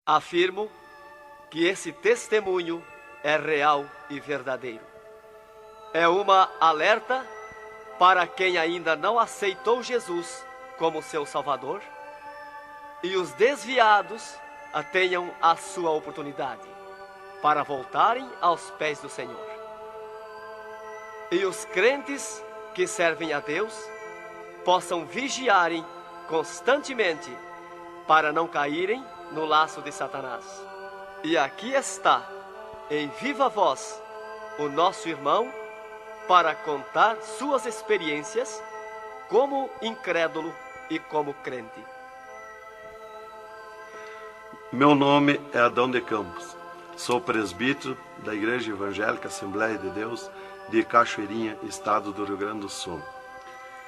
Afirmo que esse testemunho é real e verdadeiro. É uma alerta para quem ainda não aceitou Jesus como seu Salvador, e os desviados tenham a sua oportunidade para voltarem aos pés do Senhor. E os crentes que servem a Deus possam vigiarem constantemente para não caírem no laço de Satanás. E aqui está, em viva voz, o nosso irmão para contar suas experiências como incrédulo e como crente. Meu nome é Adão de Campos. Sou presbítero da Igreja Evangélica Assembleia de Deus de Cachoeirinha, estado do Rio Grande do Sul.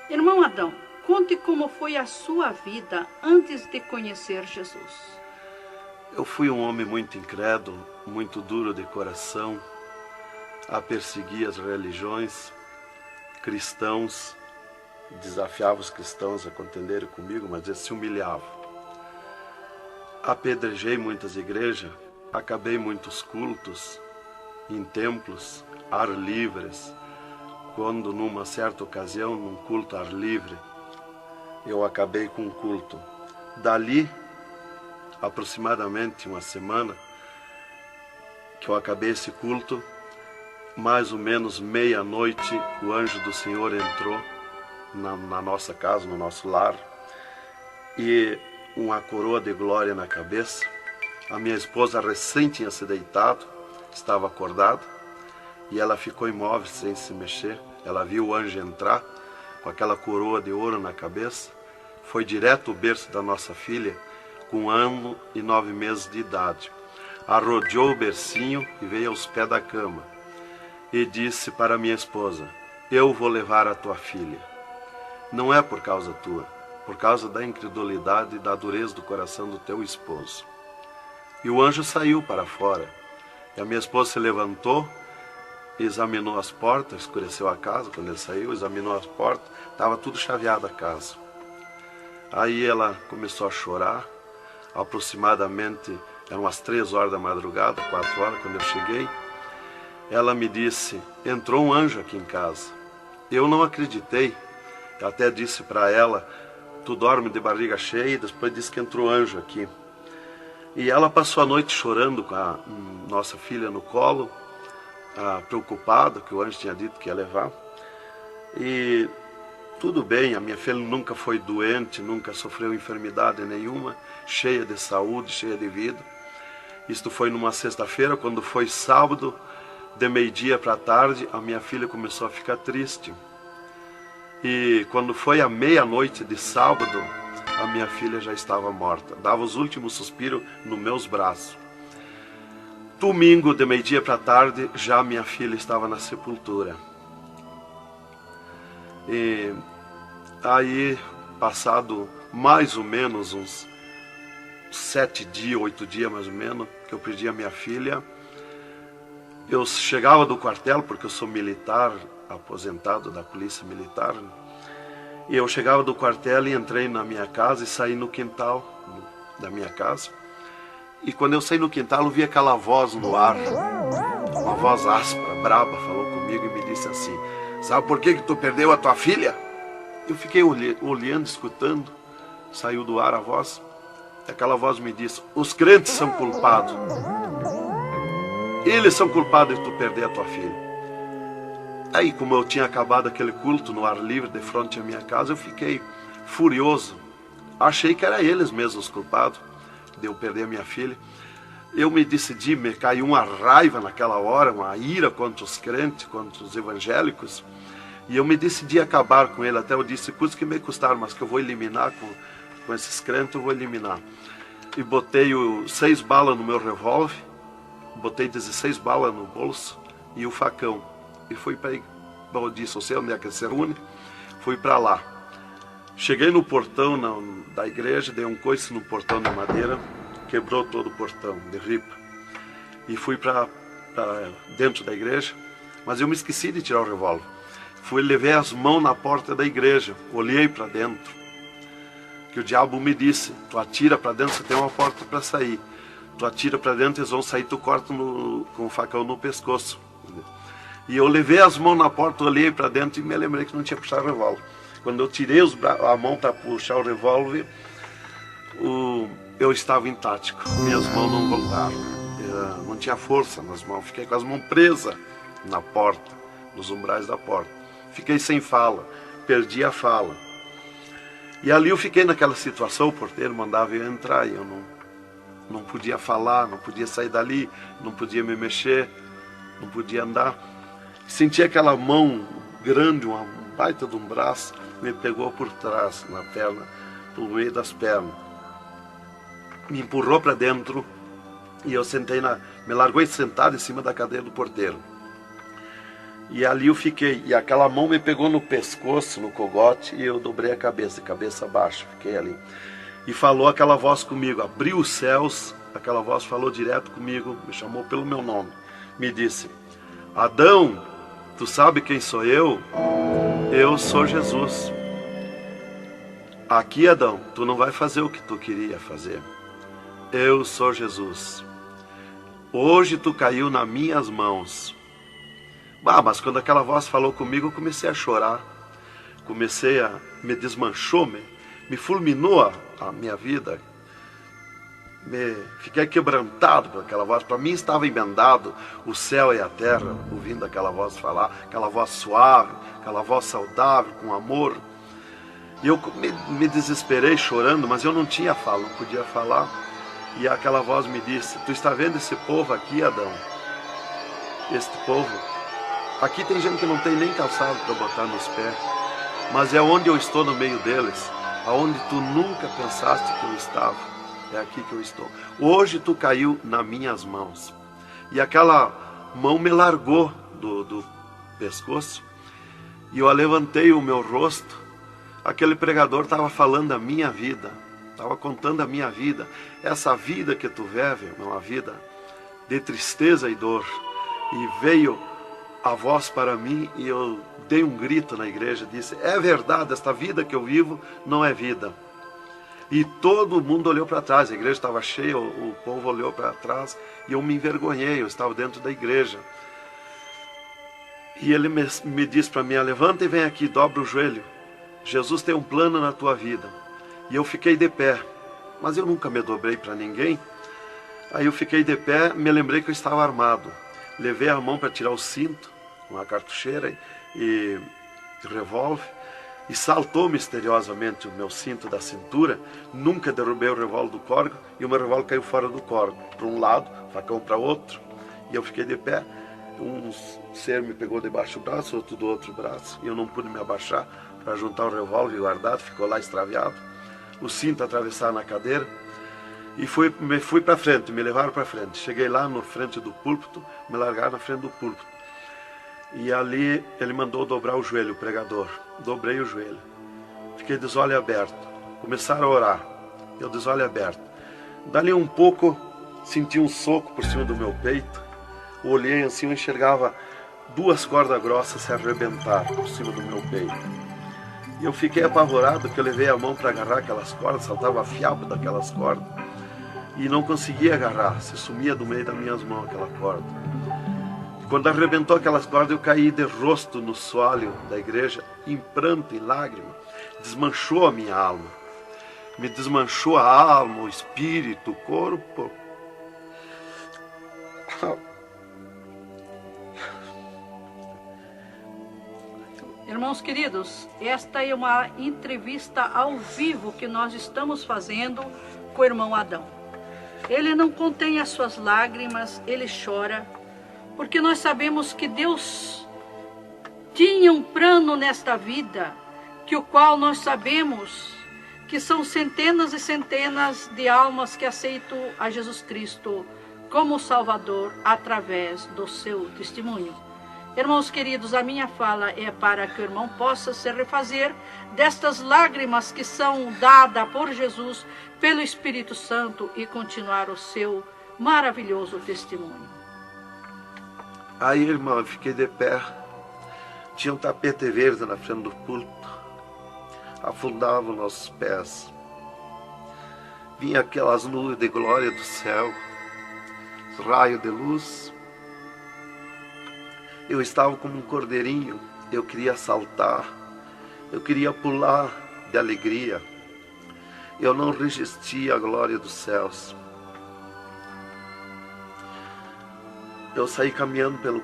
Irmão Adão, conte como foi a sua vida antes de conhecer Jesus. Eu fui um homem muito incrédulo, muito duro de coração, a perseguir as religiões, cristãos, desafiava os cristãos a contenderem comigo, mas eles se humilhavam. Apedrejei muitas igrejas, acabei muitos cultos em templos, ar livres, quando numa certa ocasião, num culto ar livre, eu acabei com um culto. Dali, aproximadamente uma semana, que eu acabei esse culto, mais ou menos meia-noite, o anjo do Senhor entrou na nossa casa, no nosso lar, e uma coroa de glória na cabeça. A minha esposa recém tinha se deitado, estava acordada, e ela ficou imóvel sem se mexer. Ela viu o anjo entrar com aquela coroa de ouro na cabeça, foi direto ao berço da nossa filha, com 1 ano e 9 meses de idade. Arrodeou o bercinho e veio aos pés da cama e disse para minha esposa: eu vou levar a tua filha. Não é por causa tua, por causa da incredulidade e da dureza do coração do teu esposo. E o anjo saiu para fora. E a minha esposa se levantou, examinou as portas, escureceu a casa quando ele saiu, examinou as portas, estava tudo chaveado a casa. Aí ela começou a chorar, aproximadamente, eram umas 3 horas da madrugada, 4 horas, quando eu cheguei. Ela me disse: entrou um anjo aqui em casa. Eu não acreditei, eu até disse para ela: tu dorme de barriga cheia, e depois disse que entrou anjo aqui. E ela passou a noite chorando com a nossa filha no colo, preocupada, que o anjo tinha dito que ia levar. E tudo bem, a minha filha nunca foi doente, nunca sofreu enfermidade nenhuma, cheia de saúde, cheia de vida. Isto foi numa sexta-feira. Quando foi sábado, de meio-dia para tarde, a minha filha começou a ficar triste. E quando foi à meia-noite de sábado, a minha filha já estava morta. Dava os últimos suspiros nos meus braços. Domingo, de meio-dia para tarde, já minha filha estava na sepultura. E aí, passado mais ou menos uns 7 dias, 8 dias mais ou menos, que eu perdi a minha filha, eu chegava do quartel, porque eu sou militar, aposentado da polícia militar, e eu chegava do quartel e entrei na minha casa e saí no quintal da minha casa. E quando eu saí no quintal, eu vi aquela voz no ar, uma voz áspera, braba, falou comigo e me disse assim: sabe por que tu perdeu a tua filha? Eu fiquei olhando, escutando, saiu do ar a voz, e aquela voz me disse: os crentes são culpados. Eles são culpados de tu perder a tua filha. Aí, como eu tinha acabado aquele culto no ar livre de frente à minha casa, eu fiquei furioso. Achei que era eles mesmos os culpados de eu perder a minha filha. Eu me decidi, me caiu uma raiva naquela hora, uma ira contra os crentes, contra os evangélicos. E eu me decidi acabar com ele. Até eu disse: custa que me custar, mas que eu vou eliminar com esses crentes, eu vou eliminar. E botei 6 balas no meu revólver, botei 16 balas no bolso e o facão. E fui para, eu disse: você onde é que se reúne? Fui para lá. Cheguei no portão da igreja, dei um coice no portão de madeira, quebrou todo o portão de ripa. E fui para dentro da igreja, mas eu me esqueci de tirar o revólver. Fui, levei as mãos na porta da igreja, olhei para dentro. Que o diabo me disse: tu atira para dentro, você tem uma porta para sair. tu atira para dentro, eles vão sair, tu corta com o facão no pescoço. E eu levei as mãos na porta, olhei para dentro e me lembrei que não tinha puxado o revólver. Quando eu tirei a mão para puxar o revólver, eu estava intático, minhas mãos não voltaram. Não tinha força nas mãos, fiquei com as mãos presas na porta, nos umbrais da porta. Fiquei sem fala, perdi a fala. E ali eu fiquei naquela situação, o porteiro mandava eu entrar e eu não podia falar, não podia sair dali, não podia me mexer, não podia andar. Senti aquela mão grande, um baita de um braço, me pegou por trás, na perna, pelo meio das pernas. Me empurrou para dentro e eu me largou sentado em cima da cadeira do porteiro. E ali eu fiquei, e aquela mão me pegou no pescoço, no cogote, e eu dobrei a cabeça baixa, fiquei ali. E falou aquela voz comigo, abriu os céus, aquela voz falou direto comigo, me chamou pelo meu nome, me disse: Adão, tu sabe quem sou eu? Eu sou Jesus. Aqui, Adão, tu não vai fazer o que tu queria fazer. Eu sou Jesus. Hoje tu caiu nas minhas mãos. Mas quando aquela voz falou comigo, eu comecei a chorar. Me desmanchou, me fulminou a minha vida. Fiquei quebrantado por aquela voz. Para mim estava emendado o céu e a terra, ouvindo aquela voz falar, aquela voz suave, aquela voz saudável, com amor. E eu me desesperei chorando, mas eu não tinha fala, não podia falar. E aquela voz me disse: tu está vendo esse povo aqui, Adão? Este povo, aqui tem gente que não tem nem calçado para botar nos pés, mas é onde eu estou no meio deles, aonde tu nunca pensaste que eu estava, é aqui que eu estou. Hoje tu caiu nas minhas mãos. E aquela mão me largou do pescoço, e eu levantei o meu rosto. Aquele pregador estava falando da minha vida, estava contando a minha vida. Essa vida que tu vive é uma vida de tristeza e dor. E veio a voz para mim e eu dei um grito na igreja, disse: é verdade, esta vida que eu vivo não é vida. E todo mundo olhou para trás, a igreja estava cheia, o povo olhou para trás e eu me envergonhei, eu estava dentro da igreja. E ele me disse para mim: levanta e vem aqui, dobra o joelho. Jesus tem um plano na tua vida. E eu fiquei de pé, mas eu nunca me dobrei para ninguém. Aí eu fiquei de pé, me lembrei que eu estava armado. Levei a mão para tirar o cinto, uma cartucheira e revólver, e saltou misteriosamente o meu cinto da cintura. Nunca derrubei o revólver do córrego e o meu revólver caiu fora do córrego, para um lado, facão para outro. E eu fiquei de pé. Um ser me pegou debaixo do braço, outro do outro braço, e eu não pude me abaixar para juntar o revólver e guardado, ficou lá extraviado. O cinto atravessado na cadeira. E fui para frente, me levaram para frente. Cheguei lá na frente do púlpito, me largaram na frente do púlpito. E ali ele mandou dobrar o joelho, o pregador. Dobrei o joelho. Fiquei de olhos abertos. Começaram a orar. Eu de olhos abertos. Dali um pouco, senti um soco por cima do meu peito. Olhei assim, eu enxergava duas cordas grossas se arrebentar por cima do meu peito. E eu fiquei apavorado, porque eu levei a mão para agarrar aquelas cordas, saltava fiapo daquelas cordas. E não conseguia agarrar, se sumia do meio das minhas mãos aquela corda. Quando arrebentou aquelas cordas, eu caí de rosto no soalho da igreja, em pranto, em lágrima. Desmanchou a minha alma. Me desmanchou a alma, o espírito, o corpo. Irmãos queridos, esta é uma entrevista ao vivo que nós estamos fazendo com o irmão Adão. Ele não contém as suas lágrimas, ele chora, porque nós sabemos que Deus tinha um plano nesta vida, que o qual nós sabemos que são centenas e centenas de almas que aceitam a Jesus Cristo como Salvador através do seu testemunho. Irmãos queridos, a minha fala é para que o irmão possa se refazer destas lágrimas que são dadas por Jesus, pelo Espírito Santo, e continuar o seu maravilhoso testemunho. Aí, irmão, eu fiquei de pé. Tinha um tapete verde na frente do púlpito. Afundava os nossos pés. Vinha aquelas nuvens de glória do céu. raios de luz. Eu estava como um cordeirinho, eu queria saltar, eu queria pular de alegria. Eu não resistia à glória dos céus. Eu saí caminhando pelo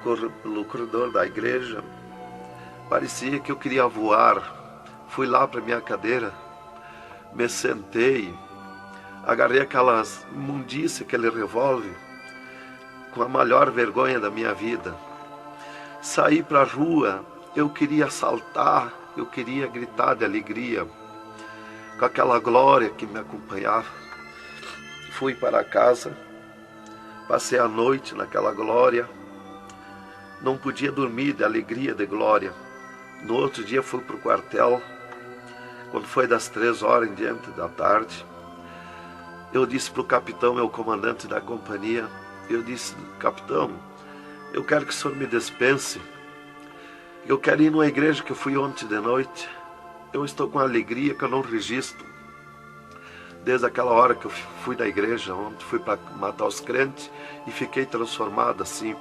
corredor da igreja, parecia que eu queria voar. Fui lá para minha cadeira, me sentei, agarrei aquelas imundícias, aquele revólver, com a maior vergonha da minha vida. Saí para a rua, eu queria saltar, eu queria gritar de alegria, com aquela glória que me acompanhava. Fui para casa, passei a noite naquela glória, não podia dormir de alegria, de glória. No outro dia fui para o quartel, quando foi das 3h em diante da tarde. Eu disse para o capitão, meu comandante da companhia, eu disse: capitão, eu quero que o senhor me dispense, eu quero ir numa igreja que eu fui ontem de noite. Eu estou com alegria que eu não registro. Desde aquela hora que eu fui da igreja, ontem fui para matar os crentes e fiquei transformado assim.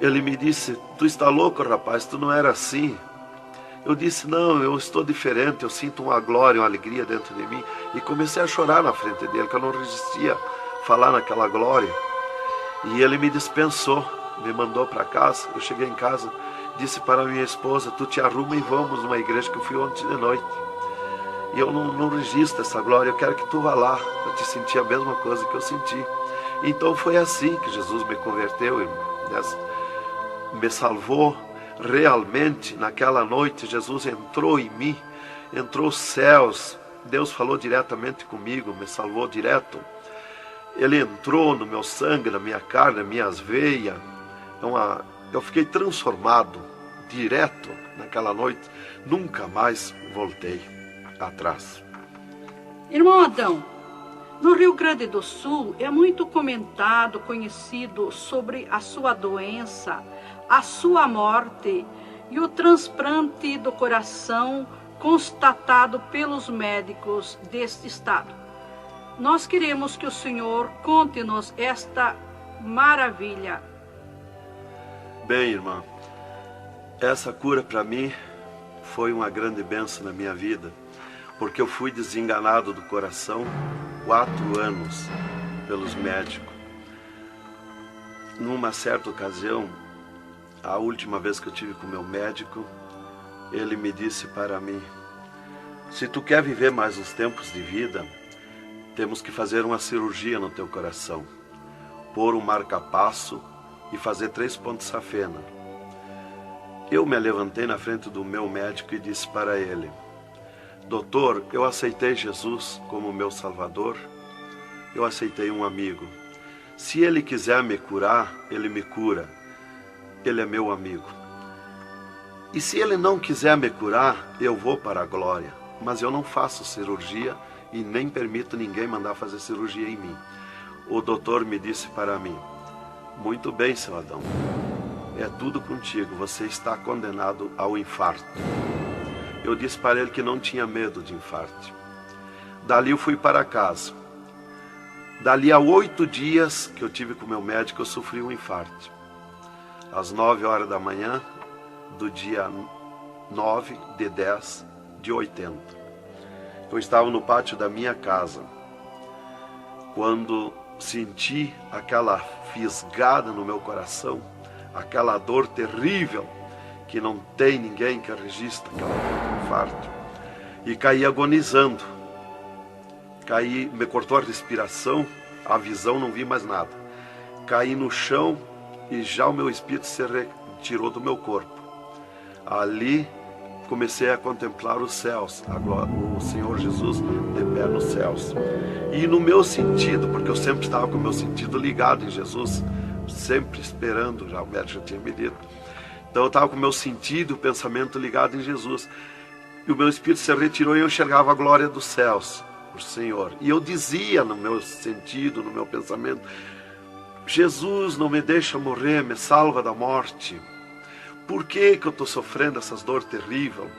Ele me disse: tu está louco, rapaz, tu não era assim. Eu disse: não, eu estou diferente, eu sinto uma glória, uma alegria dentro de mim. E comecei a chorar na frente dele, que eu não resistia a falar naquela glória. E ele me dispensou, me mandou para casa. Eu cheguei em casa, disse para minha esposa: tu te arruma e vamos numa igreja que eu fui ontem de noite. E eu não registro essa glória, eu quero que tu vá lá, para te sentir a mesma coisa que eu senti. Então foi assim que Jesus me converteu, me salvou realmente. Naquela noite Jesus entrou em mim, entrou os céus, Deus falou diretamente comigo, me salvou direto. Ele entrou no meu sangue, na minha carne, nas minhas veias. Eu fiquei transformado direto naquela noite, nunca mais voltei atrás. Irmão Adão, no Rio Grande do Sul é muito comentado, conhecido sobre a sua doença, a sua morte e o transplante do coração constatado pelos médicos deste estado. Nós queremos que o Senhor conte-nos esta maravilha. Bem, irmã, essa cura para mim foi uma grande bênção na minha vida, porque eu fui desenganado do coração 4 anos pelos médicos. Numa certa ocasião, a última vez que eu tive com o meu médico, ele me disse para mim: se tu quer viver mais uns tempos de vida, temos que fazer uma cirurgia no teu coração, pôr um marca-passo e fazer 3 pontos safena. Eu me levantei na frente do meu médico e disse para ele: doutor, eu aceitei Jesus como meu Salvador, eu aceitei um amigo. Se ele quiser me curar, ele me cura, ele é meu amigo. E se ele não quiser me curar, eu vou para a glória, mas eu não faço cirurgia e nem permito ninguém mandar fazer cirurgia em mim. O doutor me disse para mim: muito bem, seu Adão, é tudo contigo, você está condenado ao infarto. Eu disse para ele que não tinha medo de infarto. Dali eu fui para casa. Dali a 8 dias que eu tive com o meu médico, eu sofri um infarto. Às 9h da manhã do dia 9 de 10 de 80. Eu estava no pátio da minha casa, quando senti aquela fisgada no meu coração, aquela dor terrível, que não tem ninguém que registre aquela dor de infarto, e caí agonizando. Caí, me cortou a respiração, a visão, não vi mais nada. Caí no chão e já o meu espírito se retirou do meu corpo. Ali comecei a contemplar os céus, o Senhor Jesus de pé nos céus. E no meu sentido, porque eu sempre estava com o meu sentido ligado em Jesus, sempre esperando, já o médico já tinha me dito. Então eu estava com o meu sentido, o pensamento ligado em Jesus. E o meu espírito se retirou e eu enxergava a glória dos céus, o Senhor. E eu dizia no meu sentido, no meu pensamento: Jesus, não me deixa morrer, me salva da morte. Por que eu estou sofrendo essas dores terríveis?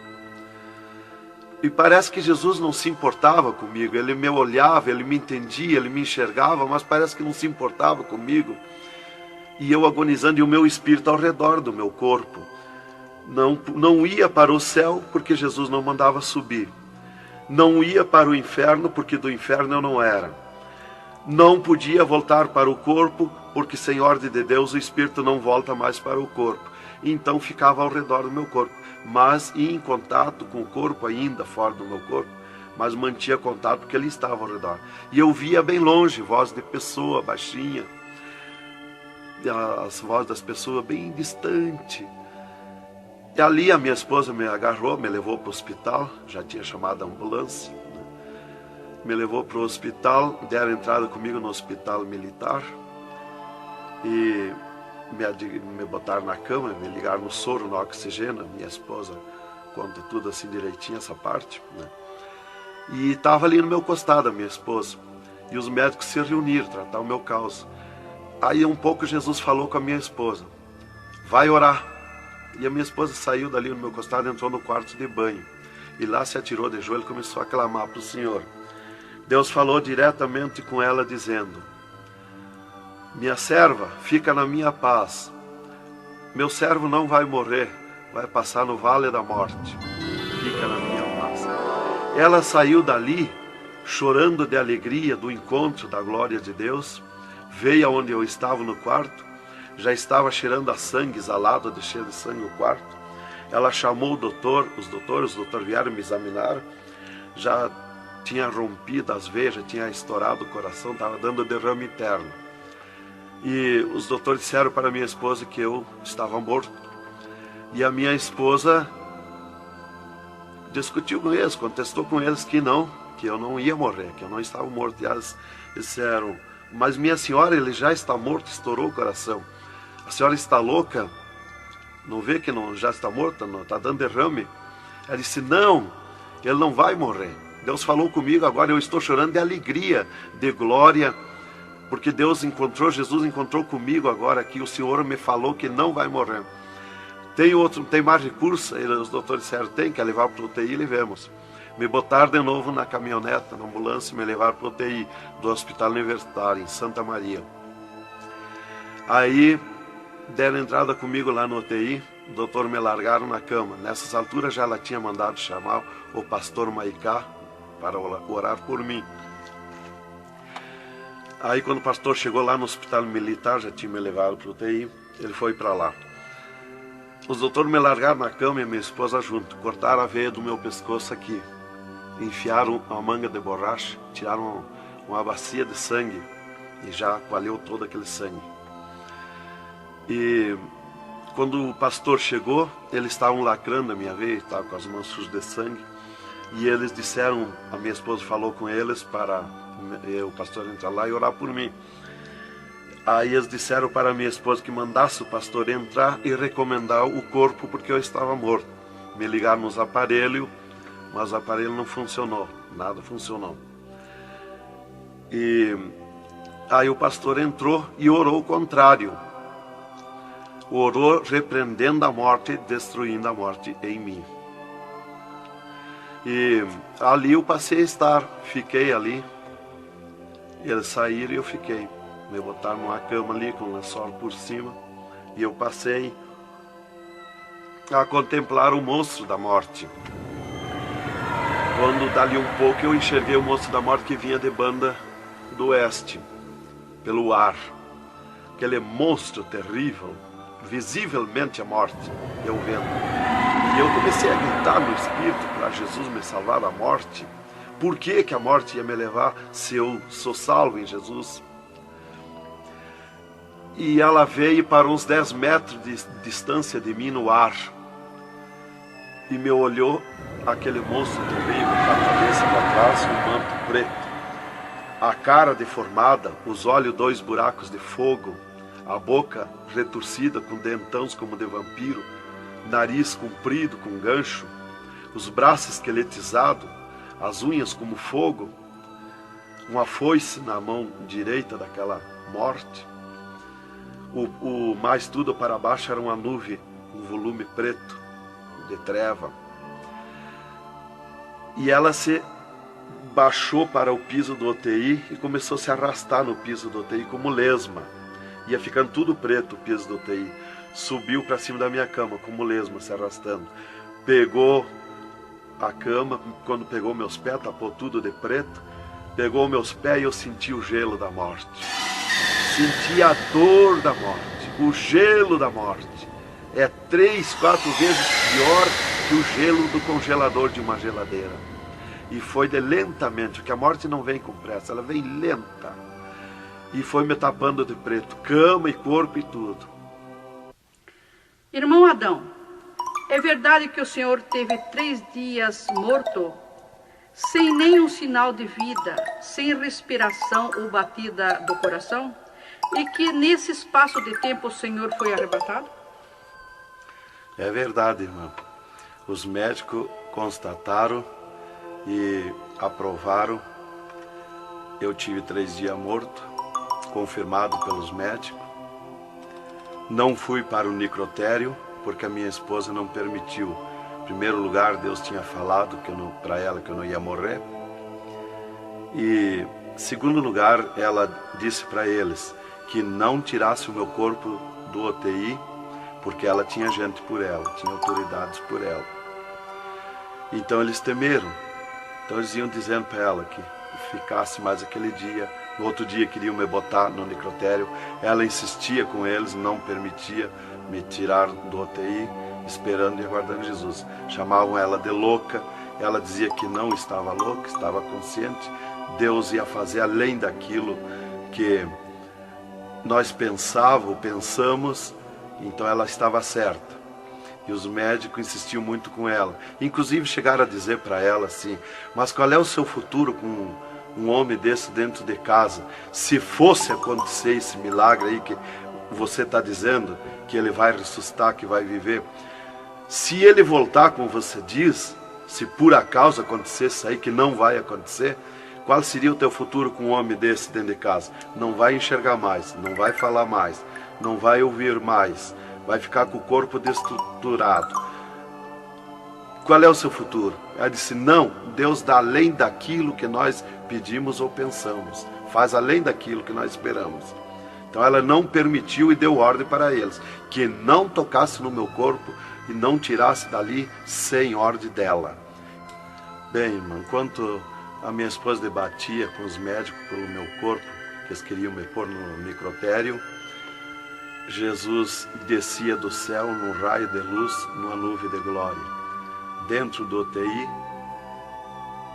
E parece que Jesus não se importava comigo. Ele me olhava, ele me entendia, ele me enxergava, mas parece que não se importava comigo. E eu agonizando, e o meu espírito ao redor do meu corpo. Não ia para o céu, porque Jesus não mandava subir. Não ia para o inferno, porque do inferno eu não era. Não podia voltar para o corpo, porque sem ordem de Deus o espírito não volta mais para o corpo. Então ficava ao redor do meu corpo, mas ia em contato com o corpo ainda fora do meu corpo, mas mantinha contato porque ele estava ao redor. E eu via bem longe, voz de pessoa baixinha, as vozes das pessoas bem distante. E ali a minha esposa me agarrou, me levou para o hospital, já tinha chamado a ambulância, né? Me levou para o hospital, deram entrada comigo no hospital militar e me botaram na cama, me ligaram no soro, no oxigênio. Minha esposa conta tudo assim direitinho, essa parte, né? E estava ali no meu costado a minha esposa, e os médicos se reuniram, tratar o meu caso. Aí um pouco Jesus falou com a minha esposa, vai orar. E a minha esposa saiu dali no meu costado, entrou no quarto de banho. E lá se atirou de joelho e começou a clamar para o Senhor. Deus falou diretamente com ela, dizendo, minha serva, fica na minha paz. Meu servo não vai morrer, vai passar no vale da morte. Fica na minha paz. Ela saiu dali, chorando de alegria do encontro da glória de Deus. Veio aonde eu estava no quarto. Já estava cheirando a sangue, exalado de cheiro de sangue no quarto. Ela chamou o doutor, os doutores vieram me examinar. Já tinha rompido as veias, já tinha estourado o coração, estava dando derrame interno. E os doutores disseram para minha esposa que eu estava morto. E a minha esposa discutiu com eles, contestou com eles que eu não ia morrer, que eu não estava morto. E eles disseram, mas minha senhora, ele já está morto, estourou o coração. A senhora está louca? Não vê que não, já está morta? Não, está dando derrame? Ela disse, não, ele não vai morrer. Deus falou comigo agora, eu estou chorando de alegria, de glória, porque Jesus encontrou comigo agora aqui, o Senhor me falou que não vai morrer. Tem mais recurso? Os doutores disseram, tem, quer levar para o UTI, e levemos. Me botaram de novo na caminhoneta, na ambulância, e me levaram para o UTI do Hospital Universitário, em Santa Maria. Aí deram entrada comigo lá no UTI, o doutor me largaram na cama. Nessas alturas já ela tinha mandado chamar o pastor Maicá para orar por mim. Aí quando o pastor chegou lá no hospital militar, já tinha me levado para o UTI, ele foi para lá. Os doutores me largaram na cama e a minha esposa junto, cortaram a veia do meu pescoço aqui, enfiaram uma manga de borracha, tiraram uma bacia de sangue e já coalhou todo aquele sangue. E quando o pastor chegou, eles estavam lacrando a minha veia, estavam com as mãos sujas de sangue, e eles disseram, a minha esposa falou com eles para o pastor entrar lá e orar por mim. Aí eles disseram para a minha esposa que mandasse o pastor entrar e recomendar o corpo, porque eu estava morto. Me ligaram nos aparelhos, mas o aparelho não funcionou, nada funcionou. E aí o pastor entrou e orou o contrário. Orou repreendendo a morte, destruindo a morte em mim. E ali eu passei a estar, fiquei ali. Eles saíram e eu fiquei. Me botaram numa cama ali com o lençol por cima. E eu passei a contemplar o monstro da morte. Quando dali um pouco eu enxerguei o monstro da morte que vinha de Banda do Oeste, pelo ar. Aquele monstro terrível, visivelmente a morte, eu vendo. E eu comecei a gritar no espírito para Jesus me salvar da morte. Por que a morte ia me levar se eu sou salvo em Jesus? E ela veio para uns 10 metros de distância de mim no ar. E me olhou, aquele monstro terrível, com a cabeça para trás, um manto preto. A cara deformada, os olhos 2 buracos de fogo, a boca retorcida com dentões como de vampiro, nariz comprido com gancho, os braços esqueletizados, as unhas como fogo, uma foice na mão direita daquela morte. O mais tudo para baixo era uma nuvem, um volume preto, de treva. E ela se baixou para o piso do UTI e começou a se arrastar no piso do UTI como lesma. Ia ficando tudo preto o piso do UTI. Subiu para cima da minha cama como lesma, se arrastando. Pegou a cama, quando pegou meus pés, tapou tudo de preto. Pegou meus pés e eu senti o gelo da morte. Senti a dor da morte, o gelo da morte. É 3, 4 vezes pior que o gelo do congelador de uma geladeira. E foi de lentamente, porque a morte não vem com pressa, ela vem lenta. E foi me tapando de preto, cama e corpo e tudo. Irmão Adão, é verdade que o senhor teve 3 dias morto, sem nenhum sinal de vida, sem respiração ou batida do coração? E que nesse espaço de tempo o senhor foi arrebatado? É verdade, irmão. Os médicos constataram e aprovaram. Eu tive 3 dias morto, confirmado pelos médicos. Não fui para o necrotério, porque a minha esposa não permitiu. Em primeiro lugar, Deus tinha falado para ela que eu não ia morrer. E, em segundo lugar, ela disse para eles que não tirasse o meu corpo do UTI, porque ela tinha gente por ela, tinha autoridades por ela. Então eles temeram. Então eles iam dizendo para ela que ficasse mais aquele dia. No outro dia queriam me botar no necrotério. Ela insistia com eles, não permitia me tirar do UTI, esperando e aguardando Jesus. Chamavam ela de louca. Ela dizia que não estava louca, estava consciente. Deus ia fazer além daquilo que nós pensamos. Então ela estava certa. E os médicos insistiam muito com ela. Inclusive chegaram a dizer para ela assim: mas qual é o seu futuro com um homem desse dentro de casa? Se fosse acontecer esse milagre aí que você está dizendo, que ele vai ressuscitar, que vai viver, se ele voltar como você diz, se por acaso acontecesse isso aí, que não vai acontecer, qual seria o teu futuro com um homem desse dentro de casa? Não vai enxergar mais, não vai falar mais, não vai ouvir mais, vai ficar com o corpo destruturado. Qual é o seu futuro? Ela disse: não, Deus dá além daquilo que nós pedimos ou pensamos, faz além daquilo que nós esperamos. Então ela não permitiu e deu ordem para eles que não tocasse no meu corpo e não tirasse dali sem ordem dela. Bem, irmão, enquanto a minha esposa debatia com os médicos pelo meu corpo, que eles queriam me pôr no necrotério, Jesus descia do céu num raio de luz, numa nuvem de glória, dentro do UTI,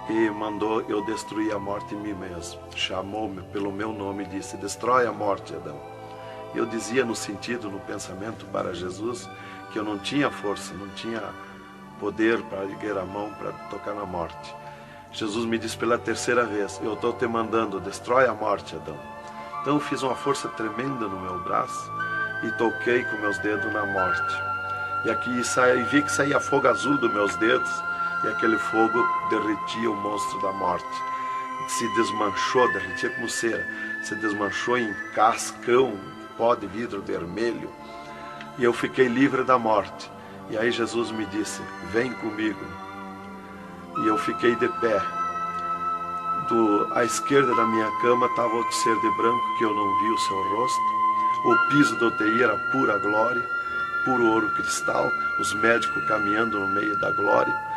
e mandou eu destruir a morte em mim mesmo. Chamou-me pelo meu nome e disse: destrói a morte, Adão. Eu dizia no sentido, no pensamento para Jesus, que eu não tinha força, não tinha poder para erguer a mão para tocar na morte. Jesus me disse pela 3ª vez: eu estou te mandando, destrói a morte, Adão. Então eu fiz uma força tremenda no meu braço e toquei com meus dedos na morte. E aqui vi que saía fogo azul dos meus dedos, e aquele fogo derretia o monstro da morte. Se desmanchou, derretia como cera, se desmanchou em cascão, pó de vidro vermelho, e eu fiquei livre da morte. E aí Jesus me disse: vem comigo. E eu fiquei de pé. À esquerda da minha cama estava outro ser de branco, que eu não vi o seu rosto. O piso do UTI era pura glória, puro ouro cristal, os médicos caminhando no meio da glória.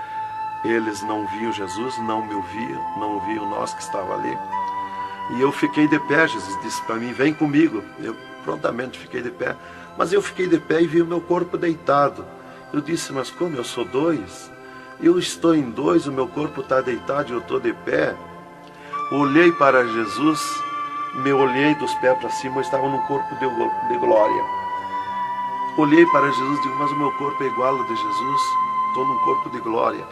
Eles não viam Jesus, não me ouviam, não viam nós que estava ali. E eu fiquei de pé. Jesus disse para mim: vem comigo. Eu prontamente fiquei de pé. Mas eu fiquei de pé e vi o meu corpo deitado. Eu disse: mas como eu sou 2? Eu estou em 2, o meu corpo está deitado e eu estou de pé. Olhei para Jesus, me olhei dos pés para cima, eu estava num corpo de glória. Olhei para Jesus e digo: mas o meu corpo é igual ao de Jesus, estou num corpo de glória.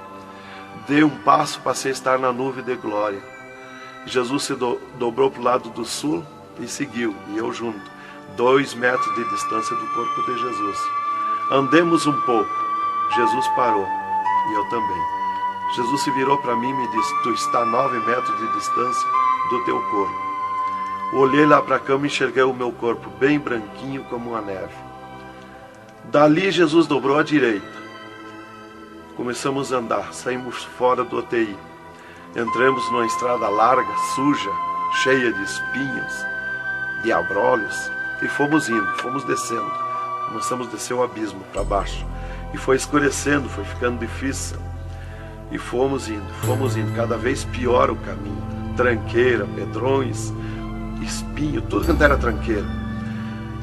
Dei um passo, passei a estar na nuvem de glória. Jesus se dobrou para o lado do sul e seguiu, e eu junto, 2 metros de distância do corpo de Jesus. Andemos um pouco. Jesus parou, e eu também. Jesus se virou para mim e me disse: tu está a 9 metros de distância do teu corpo. Olhei lá para a cama e enxerguei o meu corpo bem branquinho como uma neve. Dali Jesus dobrou à direita, Começamos a andar, saímos fora do UTI. Entramos numa estrada larga, suja, cheia de espinhos, de abrolhos, e fomos indo, fomos descendo. Começamos a descer o abismo para baixo. E foi escurecendo, foi ficando difícil. E fomos indo, cada vez pior o caminho. Tranqueira, pedrões, espinho, tudo quanto era tranqueira.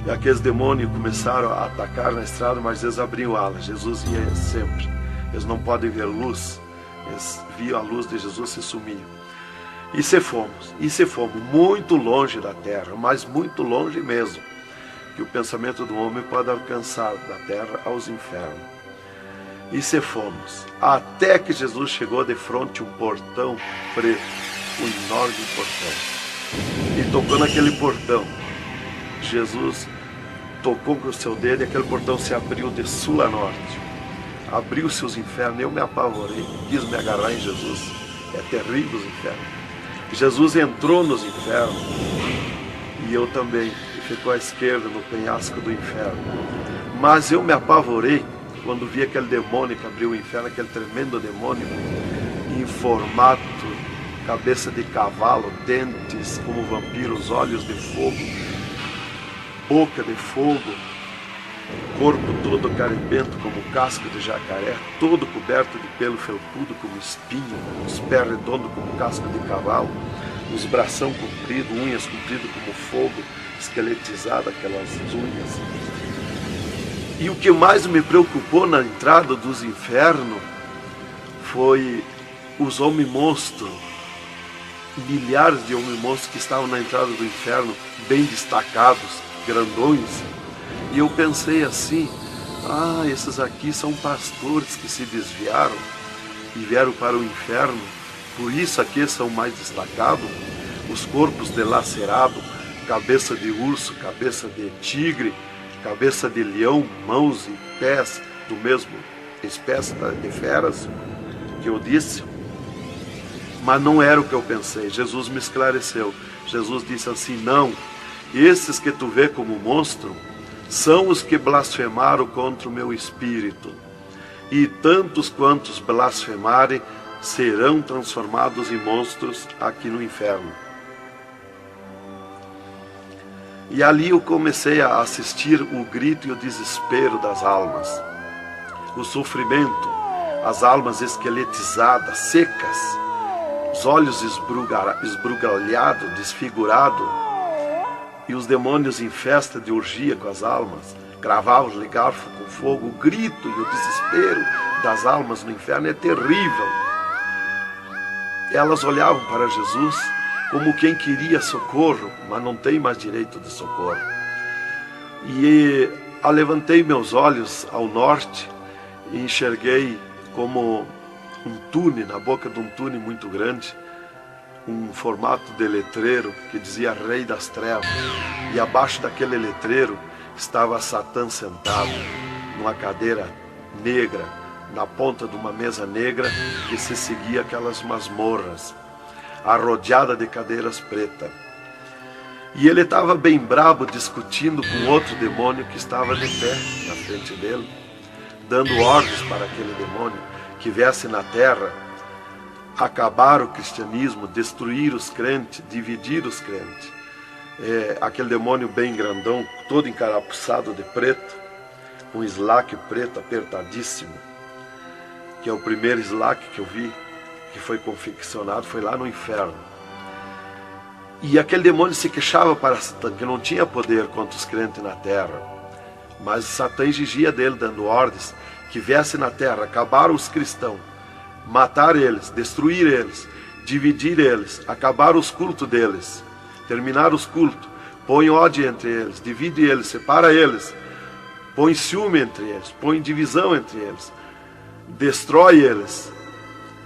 E aqueles demônios começaram a atacar na estrada, mas eles abriam alas. Jesus ia sempre. Eles não podem ver luz. Eles viam a luz de Jesus e sumiam. E se fomos muito longe da terra, mas muito longe mesmo, que o pensamento do homem pode alcançar da terra aos infernos. E se fomos, até que Jesus chegou de frente a um portão preto, um enorme portão. E tocou naquele portão. Jesus tocou com o seu dedo e aquele portão se abriu de sul a norte. Abriu-se os infernos, eu me apavorei, quis me agarrar em Jesus. É terrível os infernos. Jesus entrou nos infernos e eu também, e ficou à esquerda no penhasco do inferno. Mas eu me apavorei quando vi aquele demônio que abriu o inferno, aquele tremendo demônio, em formato, cabeça de cavalo, dentes como vampiros, olhos de fogo, boca de fogo, corpo todo carimbento como casco de jacaré, todo coberto de pelo felpudo como espinho, os pés redondos como casco de cavalo, os bração compridos, unhas compridas como fogo, esqueletizado aquelas unhas. E o que mais me preocupou na entrada dos infernos foi os homens-monstros, milhares de homens-monstros que estavam na entrada do inferno, bem destacados, grandões. E eu pensei assim, esses aqui são pastores que se desviaram e vieram para o inferno, por isso aqui são mais destacados, os corpos dilacerados, cabeça de urso, cabeça de tigre, cabeça de leão, mãos e pés do mesmo espécie de feras que eu disse. Mas não era o que eu pensei. Jesus me esclareceu. Jesus disse assim, não, esses que tu vê como monstro são os que blasfemaram contra o meu espírito. E tantos quantos blasfemarem serão transformados em monstros aqui no inferno. E ali eu comecei a assistir o grito e o desespero das almas. O sofrimento, as almas esqueletizadas, secas, os olhos esbugalhados, desfigurados, e os demônios em festa de orgia com as almas, cravavam-lhe garfo com fogo. O grito e o desespero das almas no inferno é terrível. Elas olhavam para Jesus como quem queria socorro, mas não tem mais direito de socorro. E levantei meus olhos ao norte e enxerguei como um túnel, na boca de um túnel muito grande, um formato de letreiro que dizia Rei das Trevas. E abaixo daquele letreiro estava Satã sentado numa cadeira negra, na ponta de uma mesa negra que se seguia aquelas masmorras, arrodeada de cadeiras pretas. E ele estava bem brabo discutindo com outro demônio que estava de pé na frente dele, dando ordens para aquele demônio que viesse na terra acabar o cristianismo, destruir os crentes, dividir os crentes. Aquele demônio bem grandão, todo encarapuçado de preto, um slack preto apertadíssimo, que é o primeiro slack que eu vi, que foi confeccionado, foi lá no inferno. E aquele demônio se queixava para Satã, que não tinha poder contra os crentes na terra. Mas Satã exigia dele, dando ordens, que viesse na terra, acabar os cristãos, matar eles, destruir eles, dividir eles, acabar os cultos deles, terminar os cultos, põe ódio entre eles, divide eles, separa eles, põe ciúme entre eles, põe divisão entre eles, destrói eles,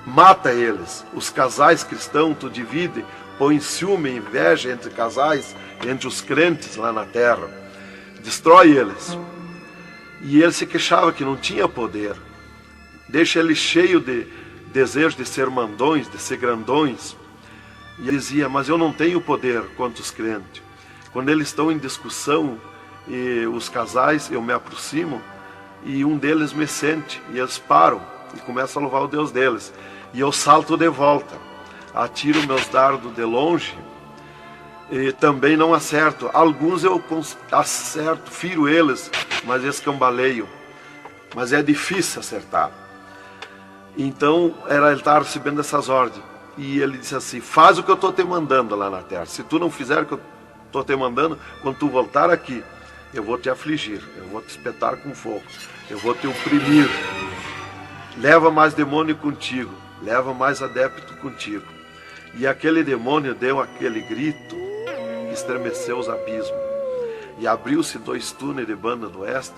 mata eles. Os casais cristãos tu divide, põe ciúme e inveja entre casais, entre os crentes lá na terra, destrói eles. E ele se queixava que não tinha poder, deixa ele cheio de desejo de ser mandões, de ser grandões. E ele dizia, mas eu não tenho poder contra os crentes. Quando eles estão em discussão, e os casais, eu me aproximo, e um deles me sente, e eles param. e começam a louvar o Deus deles. E eu salto de volta, atiro meus dardos de longe e também não acerto. Alguns eu acerto, firo eles, mas escambaleio. Mas é difícil acertar. Então ele estava recebendo essas ordens. E ele disse assim: faz o que eu estou te mandando lá na terra. Se tu não fizer o que eu estou te mandando, quando tu voltar aqui, eu vou te afligir, eu vou te espetar com fogo, eu vou te oprimir. Leva mais demônio contigo, leva mais adepto contigo. E aquele demônio deu aquele grito que estremeceu os abismos. E abriu-se 2 túneis de banda do oeste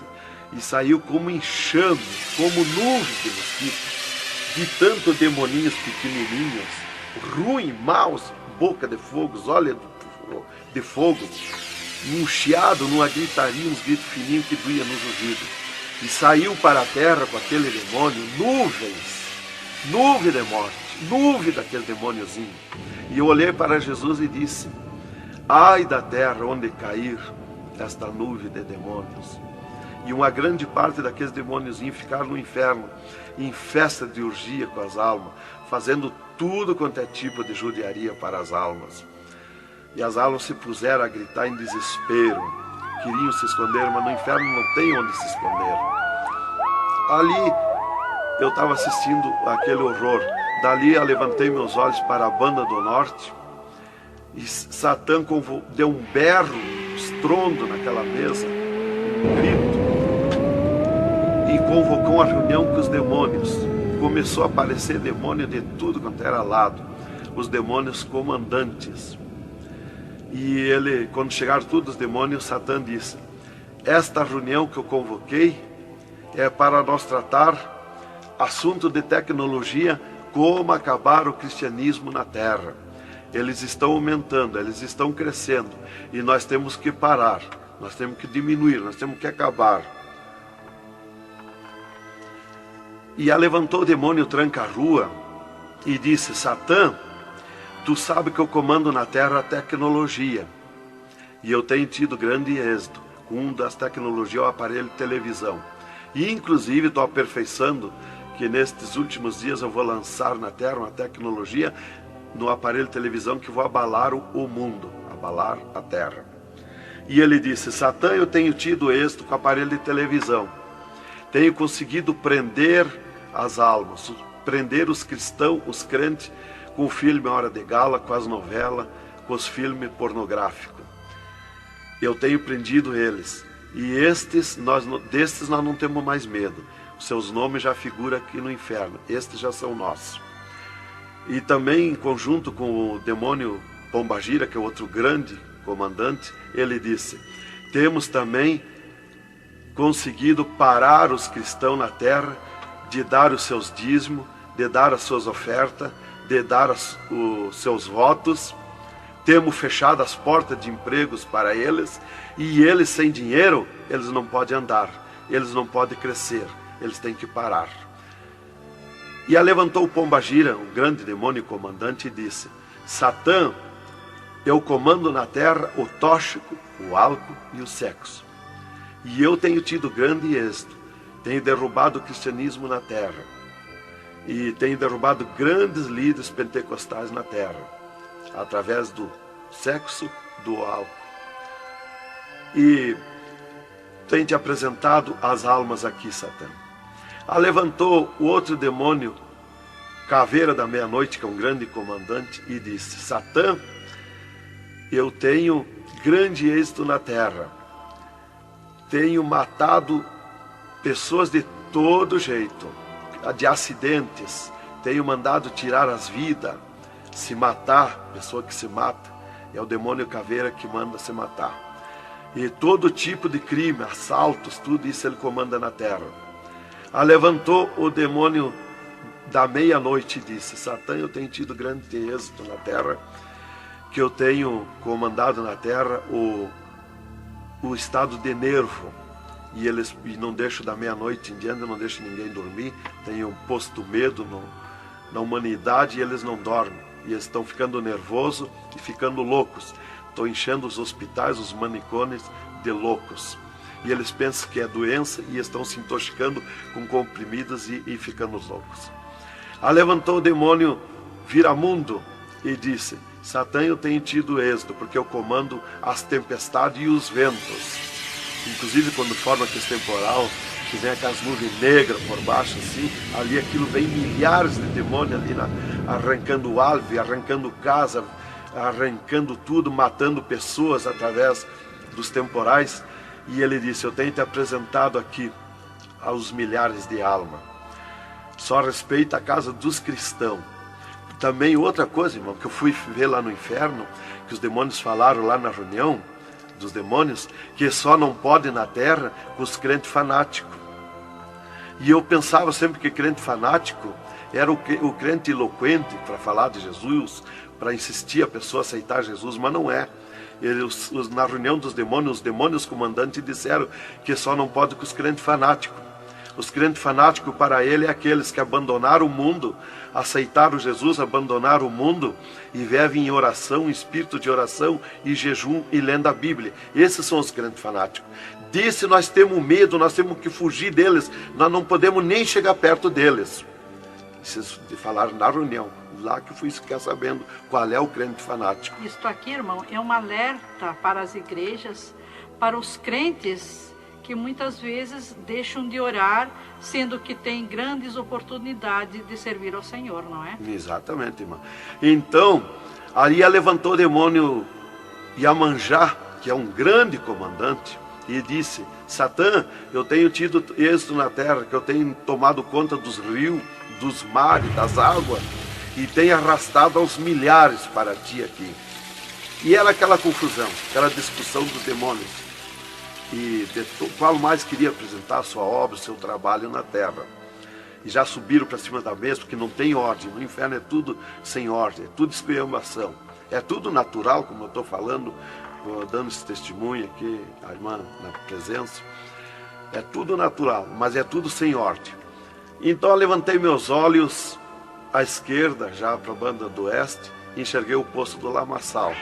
e saiu como enxame, como nuvem de mosquitos, de tanto demoninhos pequenininhos, ruins, maus, boca de fogo, olhos de fogo, num chiado, numa gritaria, uns gritos fininhos que doía nos ouvidos. E saiu para a terra com aquele demônio, nuvem de morte, nuvem daquele demôniozinho. E eu olhei para Jesus e disse: ai da terra onde cair esta nuvem de demônios. E uma grande parte daqueles demôniozinhos ficaram no inferno, em festa de orgia com as almas, fazendo tudo quanto é tipo de judiaria para as almas. E as almas se puseram a gritar em desespero, queriam se esconder, mas no inferno não tem onde se esconder. Ali eu estava assistindo aquele horror. Dali eu levantei meus olhos para a banda do norte e Satã deu um berro, um estrondo naquela mesa, um grito, e convocou uma reunião com os demônios. Começou a aparecer demônio de tudo quanto era lado, os demônios comandantes. E ele, quando chegaram todos os demônios, Satã disse: esta reunião que eu convoquei é para nós tratar assunto de tecnologia, como acabar o cristianismo na terra. Eles estão aumentando, eles estão crescendo, e nós temos que parar, nós temos que diminuir, nós temos que acabar. E levantou o demônio tranca-rua e disse: Satã, tu sabe que eu comando na terra a tecnologia, e eu tenho tido grande êxito. Um das tecnologias é o aparelho de televisão, e inclusive estou aperfeiçoando que nestes últimos dias eu vou lançar na terra uma tecnologia no aparelho de televisão que vou abalar o mundo, abalar a terra. E ele disse: Satã, eu tenho tido êxito com o aparelho de televisão, tenho conseguido prender as almas, prender os cristãos, os crentes, com o filme Hora de Gala, com as novelas, com os filmes pornográficos. Eu tenho prendido eles. E destes nós não temos mais medo. Os seus nomes já figuram aqui no inferno. Estes já são nossos. E também, em conjunto com o demônio Pombagira, que é outro grande comandante, ele disse: temos também conseguido parar os cristãos na terra de dar os seus dízimos, de dar as suas ofertas, de dar os seus votos. Temos fechado as portas de empregos para eles, e eles sem dinheiro, eles não podem andar, eles não podem crescer, eles têm que parar. E levantou o Pombagira, o grande demônio comandante, e disse: Satã, eu comando na terra o tóxico, o álcool e o sexo. E eu tenho tido grande êxito, tenho derrubado o cristianismo na terra, e tenho derrubado grandes líderes pentecostais na terra, através do sexo, do álcool. E tenho te apresentado as almas aqui, Satã. Levantou o outro demônio, Caveira da Meia-Noite, que é um grande comandante, e disse: Satã, eu tenho grande êxito na terra, tenho matado pessoas de todo jeito, de acidentes, tenho mandado tirar as vidas, se matar, pessoa que se mata, é o demônio Caveira que manda se matar. E todo tipo de crime, assaltos, tudo isso ele comanda na terra. Levantou o demônio da Meia-Noite e disse: Satã, eu tenho tido grande êxito na terra, que eu tenho comandado na terra o estado de nervo, e não deixo da meia-noite em diante, não deixo ninguém dormir, tenho posto medo na humanidade, e eles não dormem, e eles estão ficando nervosos e ficando loucos. Estou enchendo os hospitais, os manicômios de loucos. e eles pensam que é doença e estão se intoxicando com comprimidos e ficando loucos. Levantou o demônio viramundo e disse: Satã, eu tenho tido êxito, porque eu comando as tempestades e os ventos. Inclusive quando forma aquele temporal, que vem aquelas nuvens negras por baixo assim, ali aquilo vem milhares de demônios ali arrancando árvore, arrancando casa, arrancando tudo, matando pessoas através dos temporais. E ele disse: eu tenho te apresentado aqui aos milhares de almas. Só respeita a casa dos cristãos. Também outra coisa, irmão, que eu fui ver lá no inferno, que os demônios falaram lá na reunião dos demônios, que só não pode na terra com os crentes fanáticos. E eu pensava sempre que crente fanático era o crente eloquente para falar de Jesus, para insistir a pessoa a aceitar Jesus, mas não é. Na reunião dos demônios, os demônios comandantes disseram que só não pode com os crentes fanáticos. Os crentes fanáticos para ele é aqueles que abandonaram o mundo, aceitaram Jesus, abandonaram o mundo e vivem em oração, em espírito de oração e jejum e lendo a Bíblia. Esses são os crentes fanáticos. Disse: nós temos medo, nós temos que fugir deles, nós não podemos nem chegar perto deles. Vocês falaram na reunião, lá que eu fui ficar sabendo qual é o crente fanático. Isto aqui, irmão, é um alerta para as igrejas, para os crentes que muitas vezes deixam de orar, sendo que tem grandes oportunidades de servir ao Senhor, não é? Exatamente, irmão. Então, ali levantou o demônio Iemanjá, que é um grande comandante, e disse: Satã, eu tenho tido êxito na terra, que eu tenho tomado conta dos rios, dos mares, das águas, e tenho arrastado aos milhares para ti aqui. E era aquela confusão, aquela discussão dos demônios. E qual mais queria apresentar a sua obra, o seu trabalho na terra. E já subiram para cima da mesa, porque não tem ordem. No inferno é tudo sem ordem, é tudo esculhambação. É tudo natural, como eu estou falando, dando esse testemunho aqui, a irmã na presença. É tudo natural, mas é tudo sem ordem. Então eu levantei meus olhos à esquerda, já para a banda do oeste, e enxerguei o poço do lamaçal.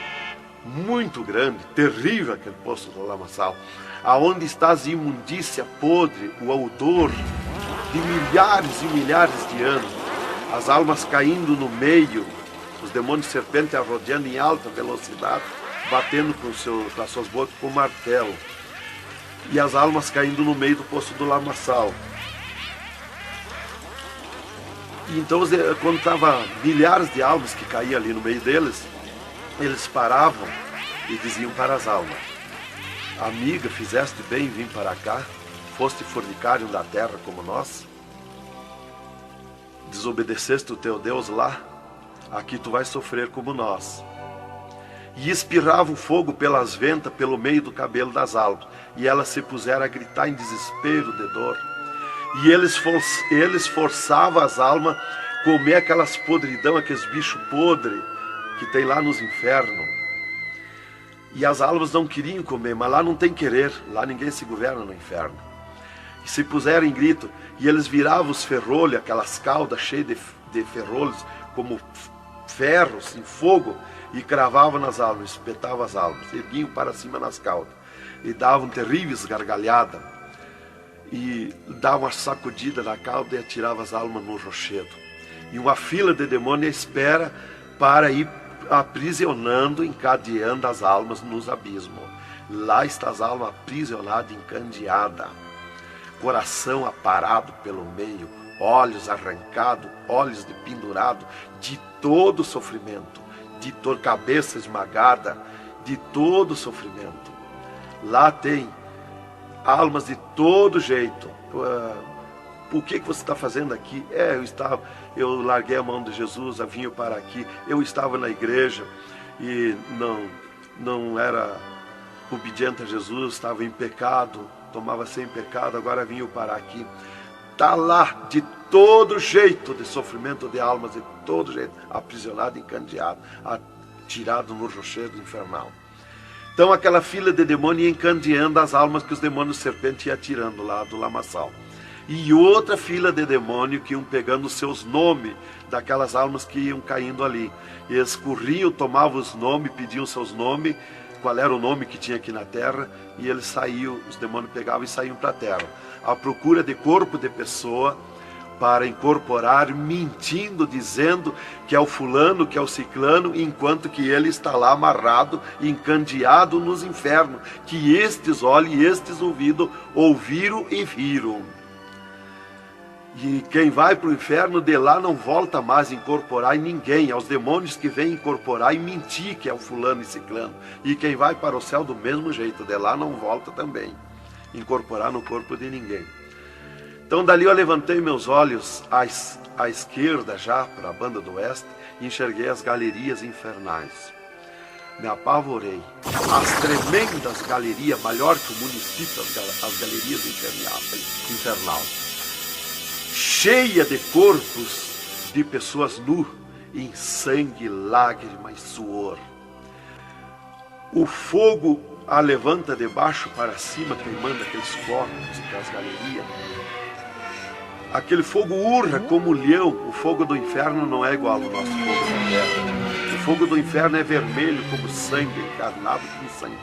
Muito grande, terrível aquele poço do lamaçal, aonde está a imundícia podre, o odor de milhares e milhares de anos, as almas caindo no meio, os demônios serpentes rodeando em alta velocidade, batendo com as suas bocas com martelo, e as almas caindo no meio do poço do lamaçal. E então, quando estava milhares de almas que caíam ali no meio deles, eles paravam e diziam para as almas: amiga, fizeste bem em vir para cá? Foste fornicário da terra como nós? Desobedeceste o teu Deus lá? Aqui tu vais sofrer como nós. E espirrava o fogo pelas ventas, pelo meio do cabelo das almas, e elas se puseram a gritar em desespero de dor. E eles forçavam as almas a comer aquelas podridão, aqueles bichos podres que tem lá nos infernos. E as almas não queriam comer, mas lá não tem querer, lá ninguém se governa no inferno. E se puseram em grito, e eles viravam os ferrolhos, aquelas caudas cheias de ferrolhos, como ferros em fogo, e cravavam nas almas, espetavam as almas, erguiam para cima nas caudas, e davam terríveis gargalhadas, e davam uma sacudida na cauda e atiravam as almas no rochedo. E uma fila de demônios espera para ir aprisionando, encadeando as almas nos abismos. Lá está as almas aprisionadas, encandeadas, coração aparado pelo meio, olhos arrancados, olhos de pendurado, de todo sofrimento, de toda cabeça esmagada, de todo sofrimento. Lá tem almas de todo jeito. O que você está fazendo aqui? Eu larguei a mão de Jesus, vim para aqui. Eu estava na igreja e não era obediente a Jesus, estava em pecado, tomava sem pecado, agora vim para aqui. Está lá de todo jeito de sofrimento de almas, de todo jeito, aprisionado, encandeado, atirado no rochedo infernal. Então aquela fila de demônios ia encandeando as almas que os demônios serpentes iam tirando lá do lamaçal. E outra fila de demônios que iam pegando os seus nomes, daquelas almas que iam caindo ali. E eles corriam, tomavam os nomes, pediam seus nomes, qual era o nome que tinha aqui na terra, e eles saíam, os demônios pegavam e saíam para a terra, à procura de corpo de pessoa, para incorporar, mentindo, dizendo que é o fulano, que é o ciclano, enquanto que ele está lá amarrado, encandeado nos infernos, que estes olhos e estes ouvidos ouviram e viram. E quem vai para o inferno de lá não volta mais a incorporar em ninguém, aos demônios que vêm incorporar e mentir que é o fulano e ciclano. E quem vai para o céu do mesmo jeito, de lá não volta também, incorporar no corpo de ninguém. Então dali eu levantei meus olhos à esquerda já, para a banda do oeste, e enxerguei as galerias infernais. Me apavorei. As tremendas galerias, maior que o município, as galerias infernal, cheia de corpos de pessoas nu, em sangue, lágrimas, suor. O fogo a levanta de baixo para cima, queimando aqueles corpos, aquelas galerias. Aquele fogo urra como leão. O fogo do inferno não é igual ao nosso fogo da terra. O fogo do inferno é vermelho como sangue, encarnado como sangue.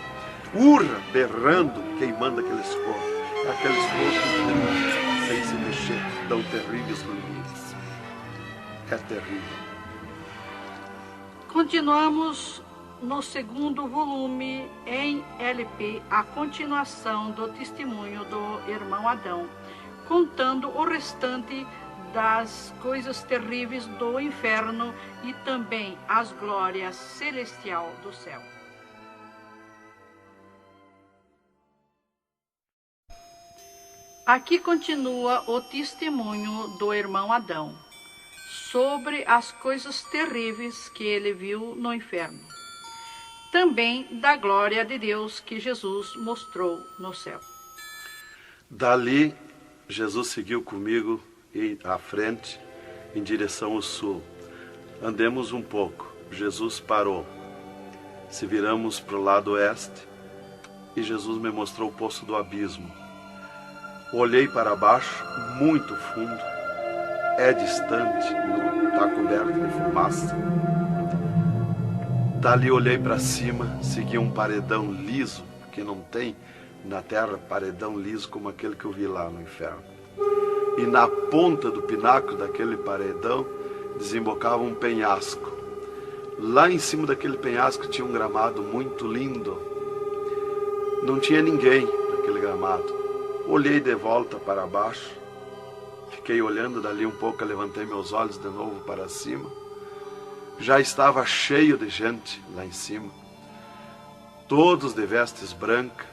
Urra, berrando, queimando aqueles corpos. Aqueles corpos sem se mexer, tão terríveis ruídos. É terrível. Continuamos no segundo volume em LP, a continuação do testemunho do irmão Adão, contando o restante das coisas terríveis do inferno e também as glórias celestiais do céu. Aqui continua o testemunho do irmão Adão sobre as coisas terríveis que ele viu no inferno. Também da glória de Deus que Jesus mostrou no céu. Dali, Jesus seguiu comigo à frente, em direção ao sul. Andemos um pouco. Jesus parou. Se viramos para o lado oeste, e Jesus me mostrou o poço do abismo. Olhei para baixo, muito fundo. É distante, está coberto de fumaça. Dali olhei para cima, segui um paredão liso, porque não tem na terra paredão liso como aquele que eu vi lá no inferno. E na ponta do pináculo daquele paredão desembocava um penhasco. Lá em cima daquele penhasco tinha um gramado muito lindo. Não tinha ninguém naquele gramado. Olhei de volta para baixo, fiquei olhando dali um pouco, levantei meus olhos de novo para cima. Já estava cheio de gente lá em cima, todos de vestes brancas,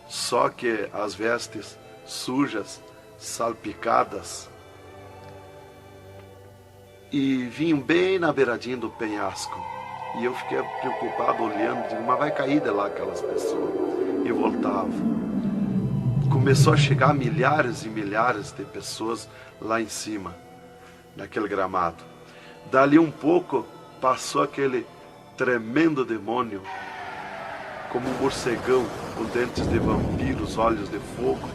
só que as vestes sujas, salpicadas, e vinham bem na beiradinha do penhasco. E eu fiquei preocupado olhando, digo, mas vai cair de lá aquelas pessoas. E voltava. Começou a chegar milhares e milhares de pessoas lá em cima, naquele gramado. Dali um pouco, passou aquele tremendo demônio, como um morcegão, com dentes de vampiros, olhos de fogo,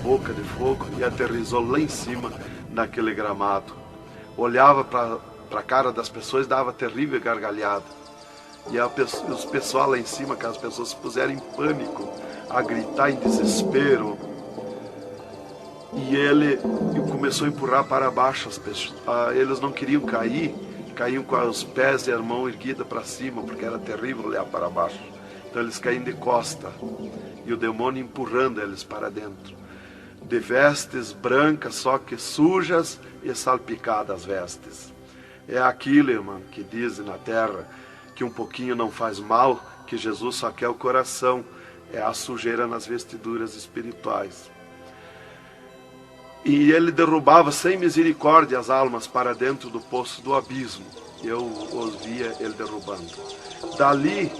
boca de fogo, e aterrissou lá em cima, naquele gramado. Olhava para a cara das pessoas e dava terrível gargalhada. E os pessoal lá em cima, aquelas pessoas se puseram em pânico, a gritar em desespero. E ele começou a empurrar para baixo as pessoas. Eles não queriam cair, caíam com os pés e a mão erguida para cima, porque era terrível olhar para baixo. Então eles caíam de costa, e o demônio empurrando eles para dentro. De vestes brancas, só que sujas e salpicadas as vestes. É aquilo, irmão, que dizem na terra, que um pouquinho não faz mal, que Jesus só quer o coração, é a sujeira nas vestiduras espirituais. E ele derrubava sem misericórdia as almas para dentro do poço do abismo. Eu os via ele derrubando. Dali,